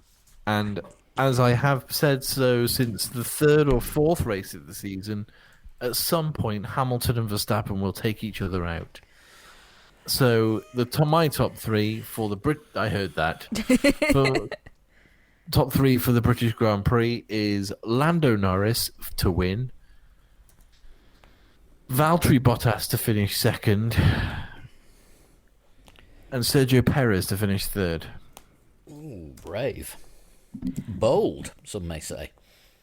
and as I have said so since the third or fourth race of the season, at some point Hamilton and Verstappen will take each other out. So my top three for the I heard that. Top three for the British Grand Prix is Lando Norris to win, Valtteri Bottas to finish second, and Sergio Perez to finish third. Ooh, brave. Bold, some may say.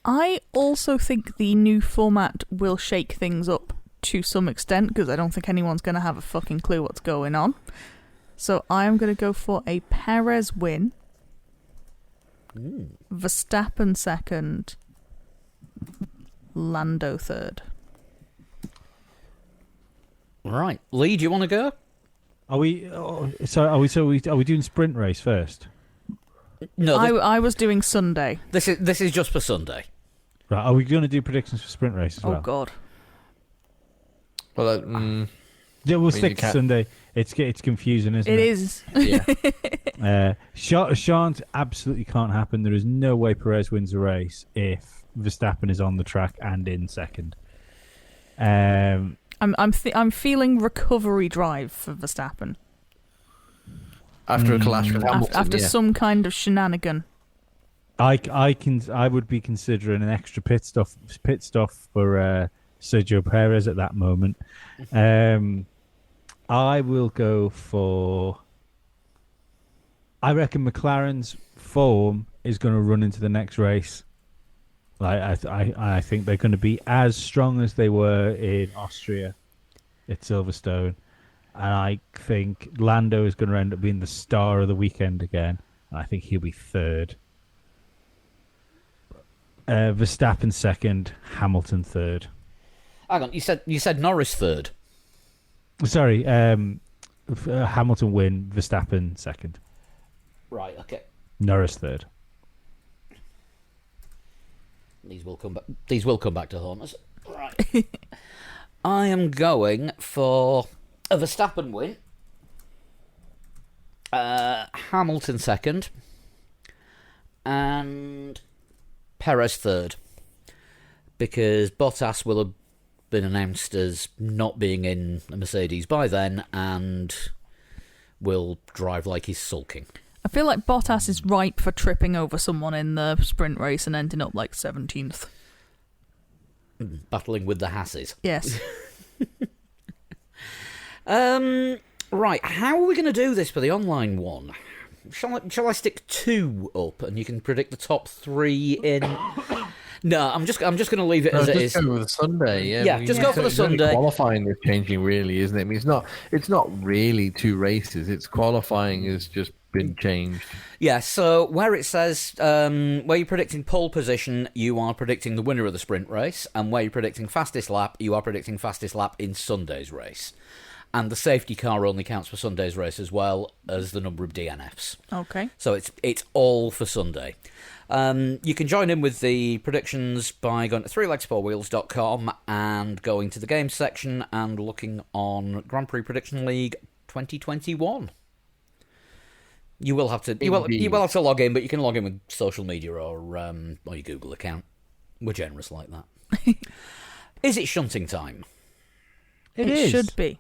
I also think the new format will shake things up to some extent, because I don't think anyone's going to have a fucking clue what's going on. So I am going to go for a Perez win, Verstappen second, Lando third. Right, Lee, do you want to go? Are we doing sprint race first? No, I was doing Sunday. this is just for Sunday. Right, are we going to do predictions for sprint race as well? Oh, God. Well, Yeah, we'll you stick to can't- Sunday. It's confusing, isn't it? It is. yeah. Shan't absolutely can't happen. There is no way Perez wins a race if Verstappen is on the track and in second. I'm feeling recovery drive for Verstappen After a clash with Hamilton, after yeah. some kind of shenanigan. I would be considering an extra pit stop for Sergio Perez at that moment. I will go for. I reckon McLaren's form is going to run into the next race. I think they're going to be as strong as they were in Austria at Silverstone, and I think Lando is going to end up being the star of the weekend again, and I think he'll be third. Verstappen second, Hamilton third. Hang on, you said Norris third. Sorry, Hamilton win, Verstappen second, Right, okay. Norris third. These will come back to haunt us. Right. I am going for a Verstappen win, Hamilton second, and Perez third, because Bottas will have been announced as not being in a Mercedes by then and will drive like he's sulking. I feel like Bottas is ripe for tripping over someone in the sprint race and ending up like 17th. Battling with the Hasses. Yes. Right, how are we going to do this for the online one? Shall I stick 2 up and you can predict the top 3 in... No, I'm just going to leave it as it is. Just go with the Sunday, yeah. Yeah, just go for the it's only Sunday. Qualifying is changing, really, isn't it? I mean, it's not really 2 races. It's qualifying has just been changed. Yeah, so where it says where you're predicting pole position, you are predicting the winner of the sprint race, and where you're predicting fastest lap, you are predicting fastest lap in Sunday's race. and the safety car only counts for Sunday's race as well as the number of DNFs. Okay. So it's all for Sunday. You can join in with the predictions by going to threelegs4wheels.com and going to the games section and looking on Grand Prix Prediction League 2021. You will have to log in, but you can log in with social media or your Google account. We're generous like that. Is it shunting time? It is. should be.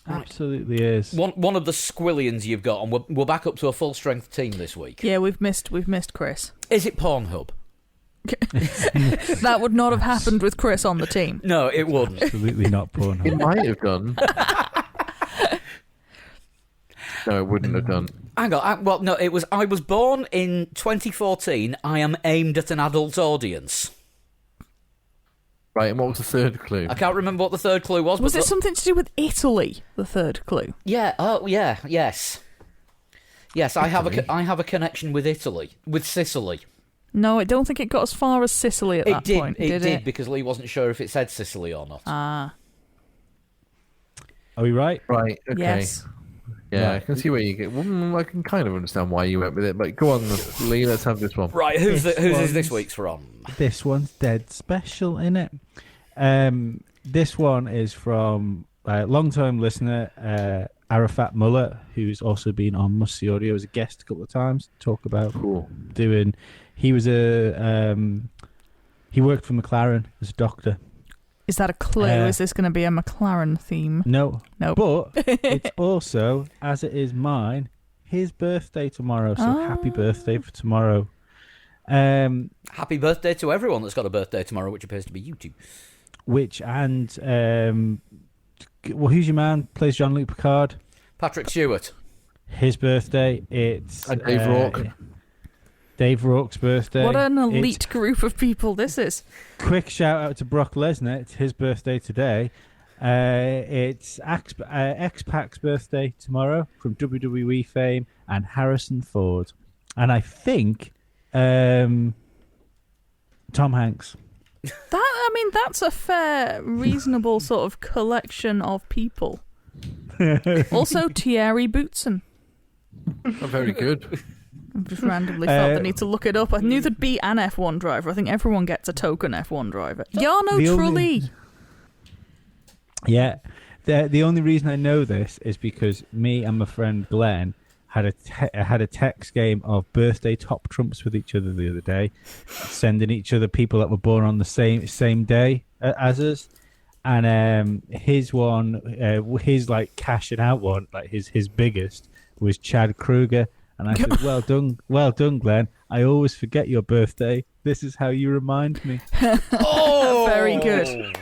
Absolutely is. One of the squillions you've got, and we're back up to a full strength team this week. Yeah, we've missed Chris. Is it Pornhub? That would not have happened with Chris on the team. No, it wouldn't. Absolutely not It Pornhub. might have done. No, it wouldn't have done. Hang on. Well, no, it was. I was born in 2014. I am aimed at an adult audience. Right, and what was the third clue? I can't remember what the third clue was. Was but it something to do with Italy? The third clue. Yeah. Oh, yeah. Yes. Yes, I have a connection with Italy, with Sicily. No, I don't think it got as far as Sicily at that point. It Did did because Lee wasn't sure if it said Sicily or not. Ah, Are we right? Right, okay. yes. Yeah, Right. I can see where you get. Well, I can kind of understand why you went with it, but go on, Lee. Let's have this one. Right. Whose This is this one's- week's from? This one's dead special, innit? This one is from a long-time listener, Arafat Muller, who's also been on Must See Audio as a guest a couple of times to talk about Cool. doing. He was he worked for McLaren as a doctor. Is that a clue? Is this going to be a McLaren theme? No, Nope. but it's also, as it is mine, his birthday tomorrow. So happy birthday for tomorrow. Happy birthday to everyone that's got a birthday tomorrow, which appears to be you two. Well, who's your man? Plays Jean-Luc Picard. Patrick Stewart. His birthday. It's And Dave Rourke. Dave Rourke's birthday. What an It's- elite group of people this is. Quick shout out to Brock Lesnar. It's his birthday today. It's X-Pac's birthday tomorrow from WWE fame and Harrison Ford. And I think Tom Hanks. That's a fair, reasonable sort of collection of people. Also, Thierry Boutsen. Oh, very good. I've just randomly felt the need to look it up. I knew there'd be an F1 driver. I think everyone gets a token F1 driver. Jarno The Trulli. only- Yeah. The only reason I know this is because me and my friend Glenn had a text game of birthday top trumps with each other the other day, sending each other people that were born on the same day as us. And his one, his like cashing out one, like his biggest was Chad Kruger. And I said, well done, Glenn. I always forget your birthday. This is how you remind me. Oh, Very good.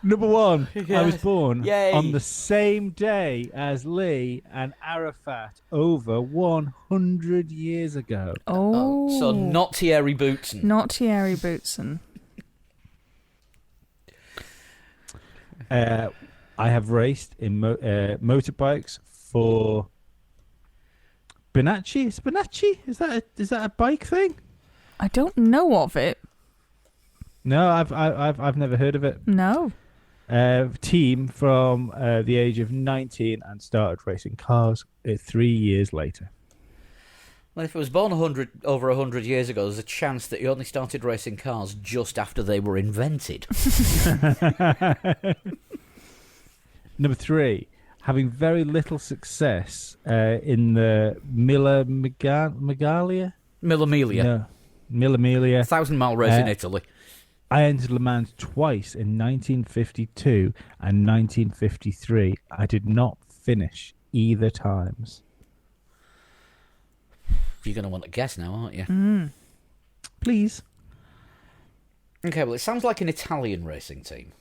Number one, Yeah. I was born Yay. on the same day as Lee and Arafat over 100 years ago. Oh. So not Thierry Boutsen. Not Thierry Boutsen. I have raced in motorbikes for Benacci. Is Benacci? Is that a bike thing? I don't know of it. No, I've never heard of it. No. Team from the age of 19 and started racing cars 3 years later. Well, if it was born over 100 years ago, there's a chance that you only started racing cars just after they were invented. Number 3, having very little success in the Milla Miglia. Mille Miglia. No, Milla Miglia. 1,000-mile race in Italy. I entered Le Mans twice in 1952 and 1953. I did not finish either times. You're going to want to guess now, aren't you? Please. Okay, well, it sounds like an Italian racing team.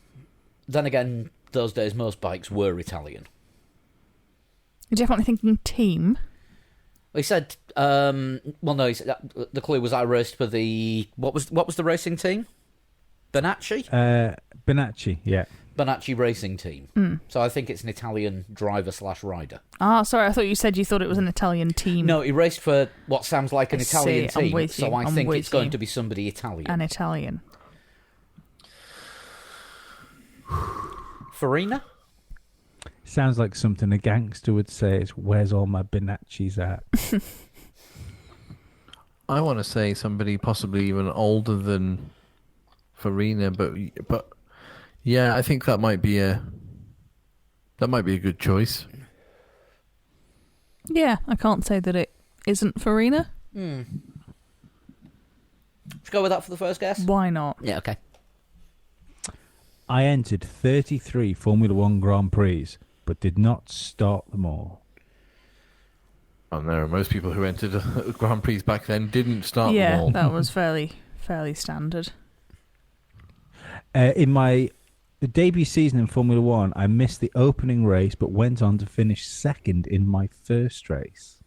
Then again, those days most bikes were Italian. You're definitely thinking team. He said, well, no, he said, the clue was I raced for the... What was the racing team? Benacci? Benacci, yeah. Benacci Racing Team. So I think it's an Italian driver/rider. Ah, sorry, I thought you said you thought it was an Italian team. No, he raced for what sounds like an I Italian see, I'm team, with you, so I I'm think with it's going you. to be somebody Italian. An Italian. Farina? Sounds like something a gangster would say. It's where's all my Benaccis at? I want to say somebody possibly even older than Farina, but yeah, I think that might be a good choice. Yeah, I can't say that it isn't Farina. Let's go with that for the first guess. Why not? Yeah, okay. I entered 33 Formula One Grand Prix, but did not start them all. And there are most people who entered Grand Prix back then didn't start them all. Yeah, that was fairly standard. In my debut season in Formula One, I missed the opening race, but went on to finish second in my first race.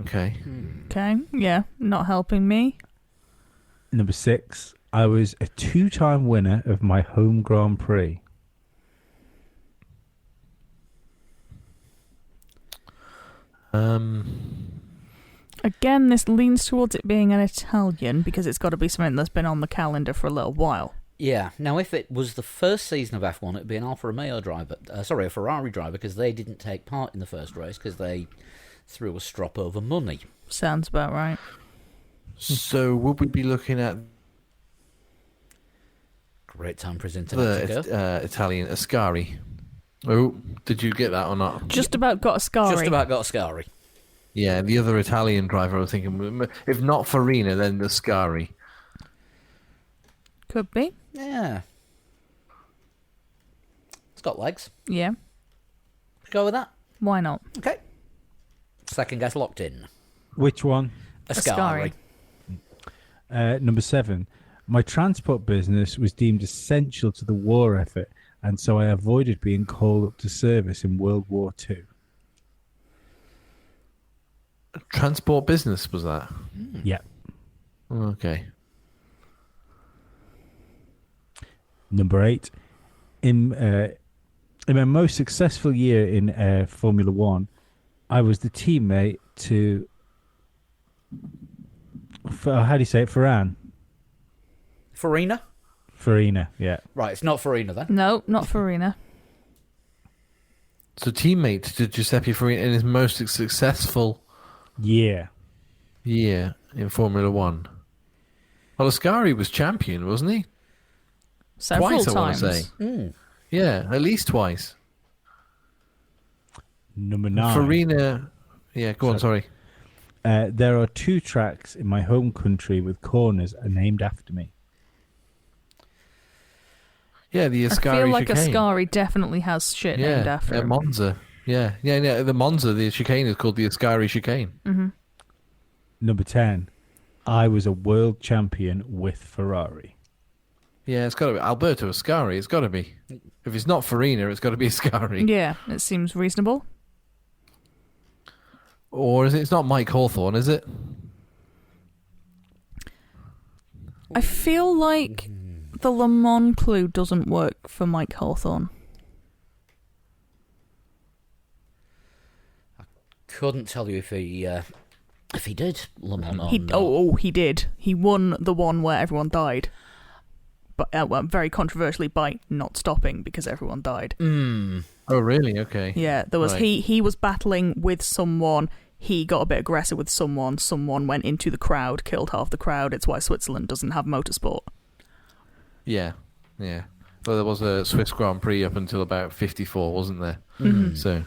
Okay. Okay, yeah, not helping me. Number 6, I was a 2-time winner of my home Grand Prix. Again, this leans towards it being an Italian because it's got to be something that's been on the calendar for a little while. Yeah, now if it was the first season of F1, it'd be an Alfa Romeo driver. A Ferrari driver, because they didn't take part in the first race because they threw a strop over money. Sounds about right. So would we be looking at Great time for his internet to go. the Italian Ascari? Oh, did you get that or not? Just about got a Scari. Just about got Ascari. Yeah, the other Italian driver I was thinking, if not Farina, then the Ascari. Could be. Yeah. It's got legs. Yeah. Go with that. Why not? Okay. Second guess locked in. Which one? Ascari. Number 7. My transport business was deemed essential to the war effort, and so I avoided being called up to service in World War II. Transport business, was that? Yeah. Okay. Number 8. In my most successful year in Formula One, I was the teammate to... how do you say it? Farina. Farina, yeah. Right, it's not Farina then. No, not Farina. So teammate to Giuseppe Farina in his most successful Yeah. year in Formula One. Well, Ascari was champion, wasn't he? Several Twice, times. I want to say. Yeah, at least twice. Number 9. Farina... Yeah, go on, sorry. There are 2 tracks in my home country with corners are named after me. Yeah, the I Ascari feel like chicane. Ascari definitely has shit named after at him. Monza. Yeah, the Monza, the chicane is called the Ascari chicane. Mm-hmm. Number 10. I was a world champion with Ferrari. Yeah, it's got to be Alberto Ascari. It's got to be. If it's not Farina, it's got to be Ascari. Yeah, it seems reasonable. Or is it? It's not Mike Hawthorne, is it? I feel like the Le Mans clue doesn't work for Mike Hawthorne. Couldn't tell you if he did Le Mans or He not. he did. He won the one where everyone died, but well, very controversially by not stopping because everyone died. Oh, really? Okay. Yeah, there was Right. he was battling with someone. He got a bit aggressive with someone. Someone went into the crowd, killed half the crowd. It's why Switzerland doesn't have motorsport. Yeah. Well, there was a Swiss Grand Prix up until about 54, wasn't there? Mm-hmm. So,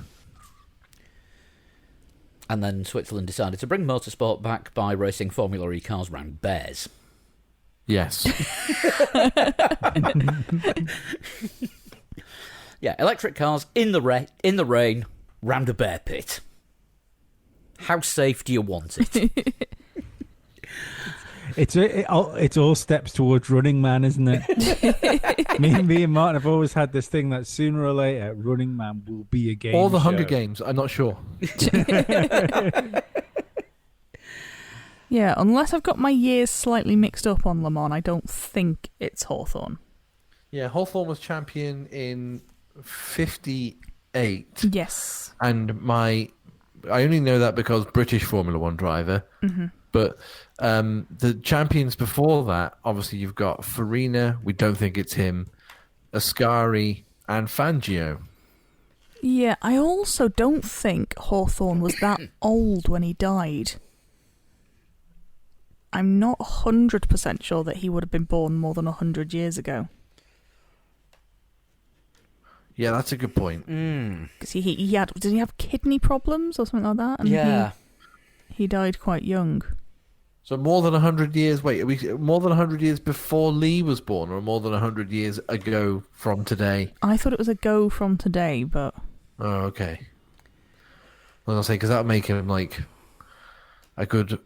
And then Switzerland decided to bring motorsport back by racing Formula E cars round bears. yes. Yeah, electric cars in the rain round a bear pit. How safe do you want it? It's all steps towards Running Man, isn't it? me and Martin have always had this thing that sooner or later Running Man will be a game. Or the show. Hunger Games, I'm not sure. Yeah, unless I've got my years slightly mixed up on Le Mans, I don't think it's Hawthorne. Yeah, Hawthorne was champion in 58. Yes. And I only know that because British Formula One driver. Mm-hmm. But the champions before that, obviously you've got Farina, we don't think it's him, Ascari, and Fangio. Yeah, I also don't think Hawthorne was that old when he died. I'm not 100% sure that he would have been born more than 100 years ago. Yeah, that's a good point. Because he had, did he have kidney problems or something like that? And Yeah. He died quite young. So more than 100 years, wait, are we more than 100 years before Lee was born, or more than 100 years ago from today? I thought it was a go from today, but... Oh, okay. I was going to say, because that would make him like a good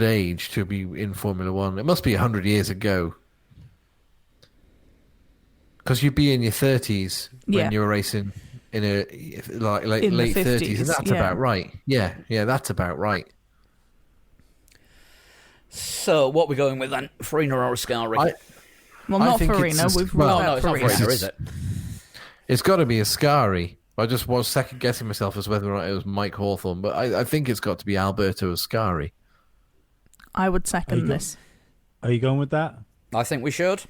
age to be in Formula One. It must be 100 years ago. Because you'd be in your 30s when you were racing in a late 30s, and that's about right. Yeah, that's about right. So, what are we going with then? Farina or Ascari? Well, not think Farina. it's We've well, ruled no, out it's not Farina. Farina, is it? It's got to be Ascari. I just was second guessing myself as whether or not it was Mike Hawthorne, but I think it's got to be Alberto Ascari. I would second this. Are you going with that? I think we should.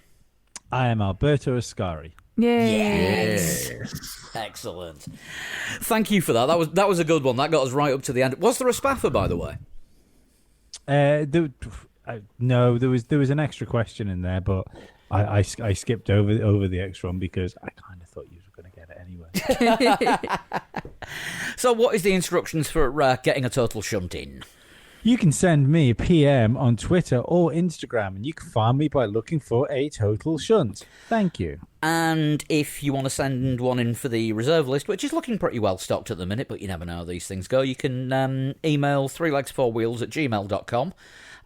I am Alberto Ascari. Yay. Yes. Excellent. Thank you for that. That was a good one. That got us right up to the end. Was there a Spaffer, by the way? No, there was an extra question in there, but I skipped over the extra one because I kind of thought you were going to get it anyway. So, what is the instructions for getting a total shunt in? You can send me a PM on Twitter or Instagram, and you can find me by looking for a total shunt. Thank you. And if you want to send one in for the reserve list, which is looking pretty well stocked at the minute, but you never know how these things go, you can email 3legs4wheels@gmail.com,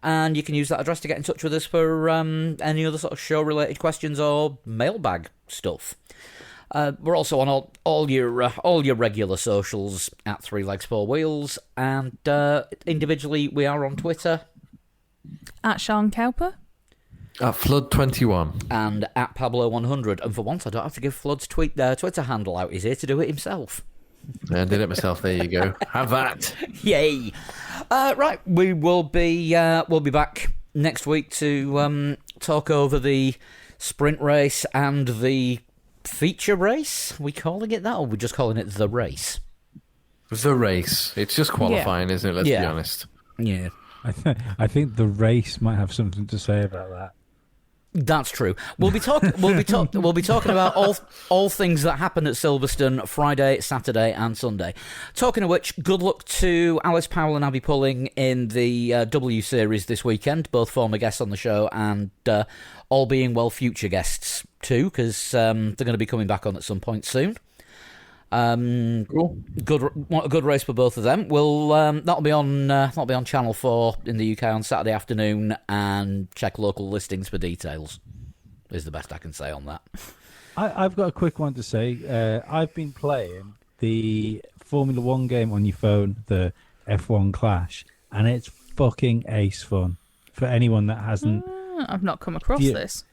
and you can use that address to get in touch with us for any other sort of show-related questions or mailbag stuff. We're also on all your regular socials at 3legs4wheels, and individually we are on Twitter At Sean Cowper. At Flood21. and at Pablo100. And for once, I don't have to give Flood's Twitter handle out. He's here to do it himself. I did it myself. There you go. Have that. Yay! Right, we'll be back next week to talk over the sprint race and the feature race. Are we calling it that, or are we just calling it the race? The race. It's just qualifying, isn't it? Let's be honest. Yeah, I think the race might have something to say about that. that's true. We'll be talking about all things that happen at Silverstone Friday, Saturday, and Sunday. Talking of which, good luck to Alice Powell and Abby Pulling in the W Series this weekend. Both former guests on the show, and all being well, future guests too, because they're going to be coming back on at some point soon. Cool. Good race for both of them. That'll be on Channel 4 in the UK on Saturday afternoon, and check local listings for details. Is the best I can say on that. I've got a quick one to say. I've been playing the Formula One game on your phone, the F1 Clash, and it's fucking ace fun for anyone that hasn't. I've not come across this.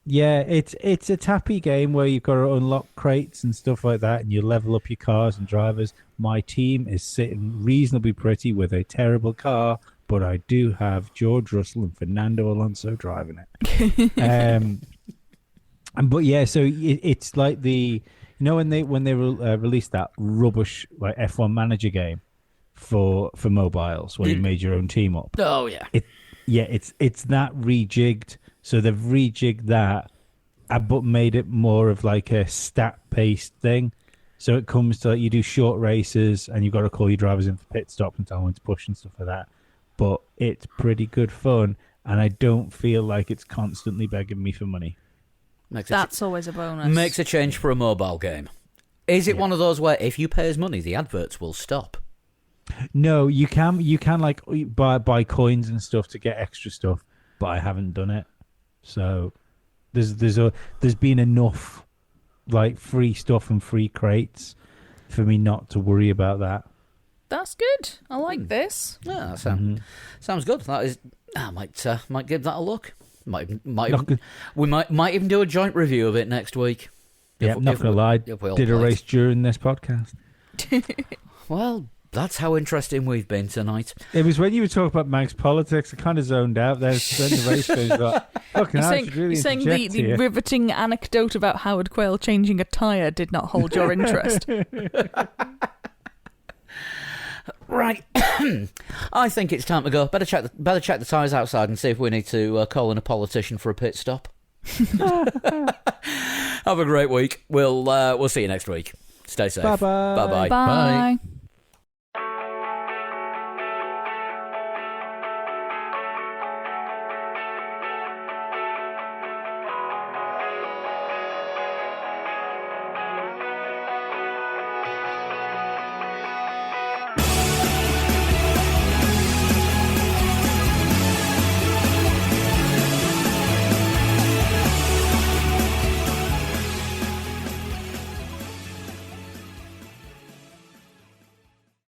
Yeah, it's a tappy game where you've got to unlock crates and stuff like that, and you level up your cars and drivers. My team is sitting reasonably pretty with a terrible car, but I do have George Russell and Fernando Alonso driving it. But yeah, so it's like when they released that rubbish like F1 Manager game for mobiles where you made your own team up. Oh yeah, it's that rejigged. So they've rejigged that, but made it more of like a stat-based thing. So it comes to you do short races, and you've got to call your drivers in for pit stop and tell them when to push and stuff like that. But it's pretty good fun, and I don't feel like it's constantly begging me for money. That's always a bonus. Makes a change for a mobile game. Is it one of those where if you pay us money, the adverts will stop? No, you can like buy coins and stuff to get extra stuff, but I haven't done it. So there's been enough like free stuff and free crates for me not to worry about that. That's good. I like this. Yeah, that sounds good. That is, I might give that a look. We might even do a joint review of it next week. Yeah, not going to lie. Did a race during this podcast. Well, that's how interesting we've been tonight. It was when you were talking about Manx politics, I kind of zoned out there. When the race goes, you're saying the riveting anecdote about Howard Quayle changing a tyre did not hold your interest. Right. I think it's time to go. Better check the tyres outside and see if we need to call in a politician for a pit stop. Have a great week. We'll see you next week. Stay safe. Bye-bye. Bye-bye. Bye.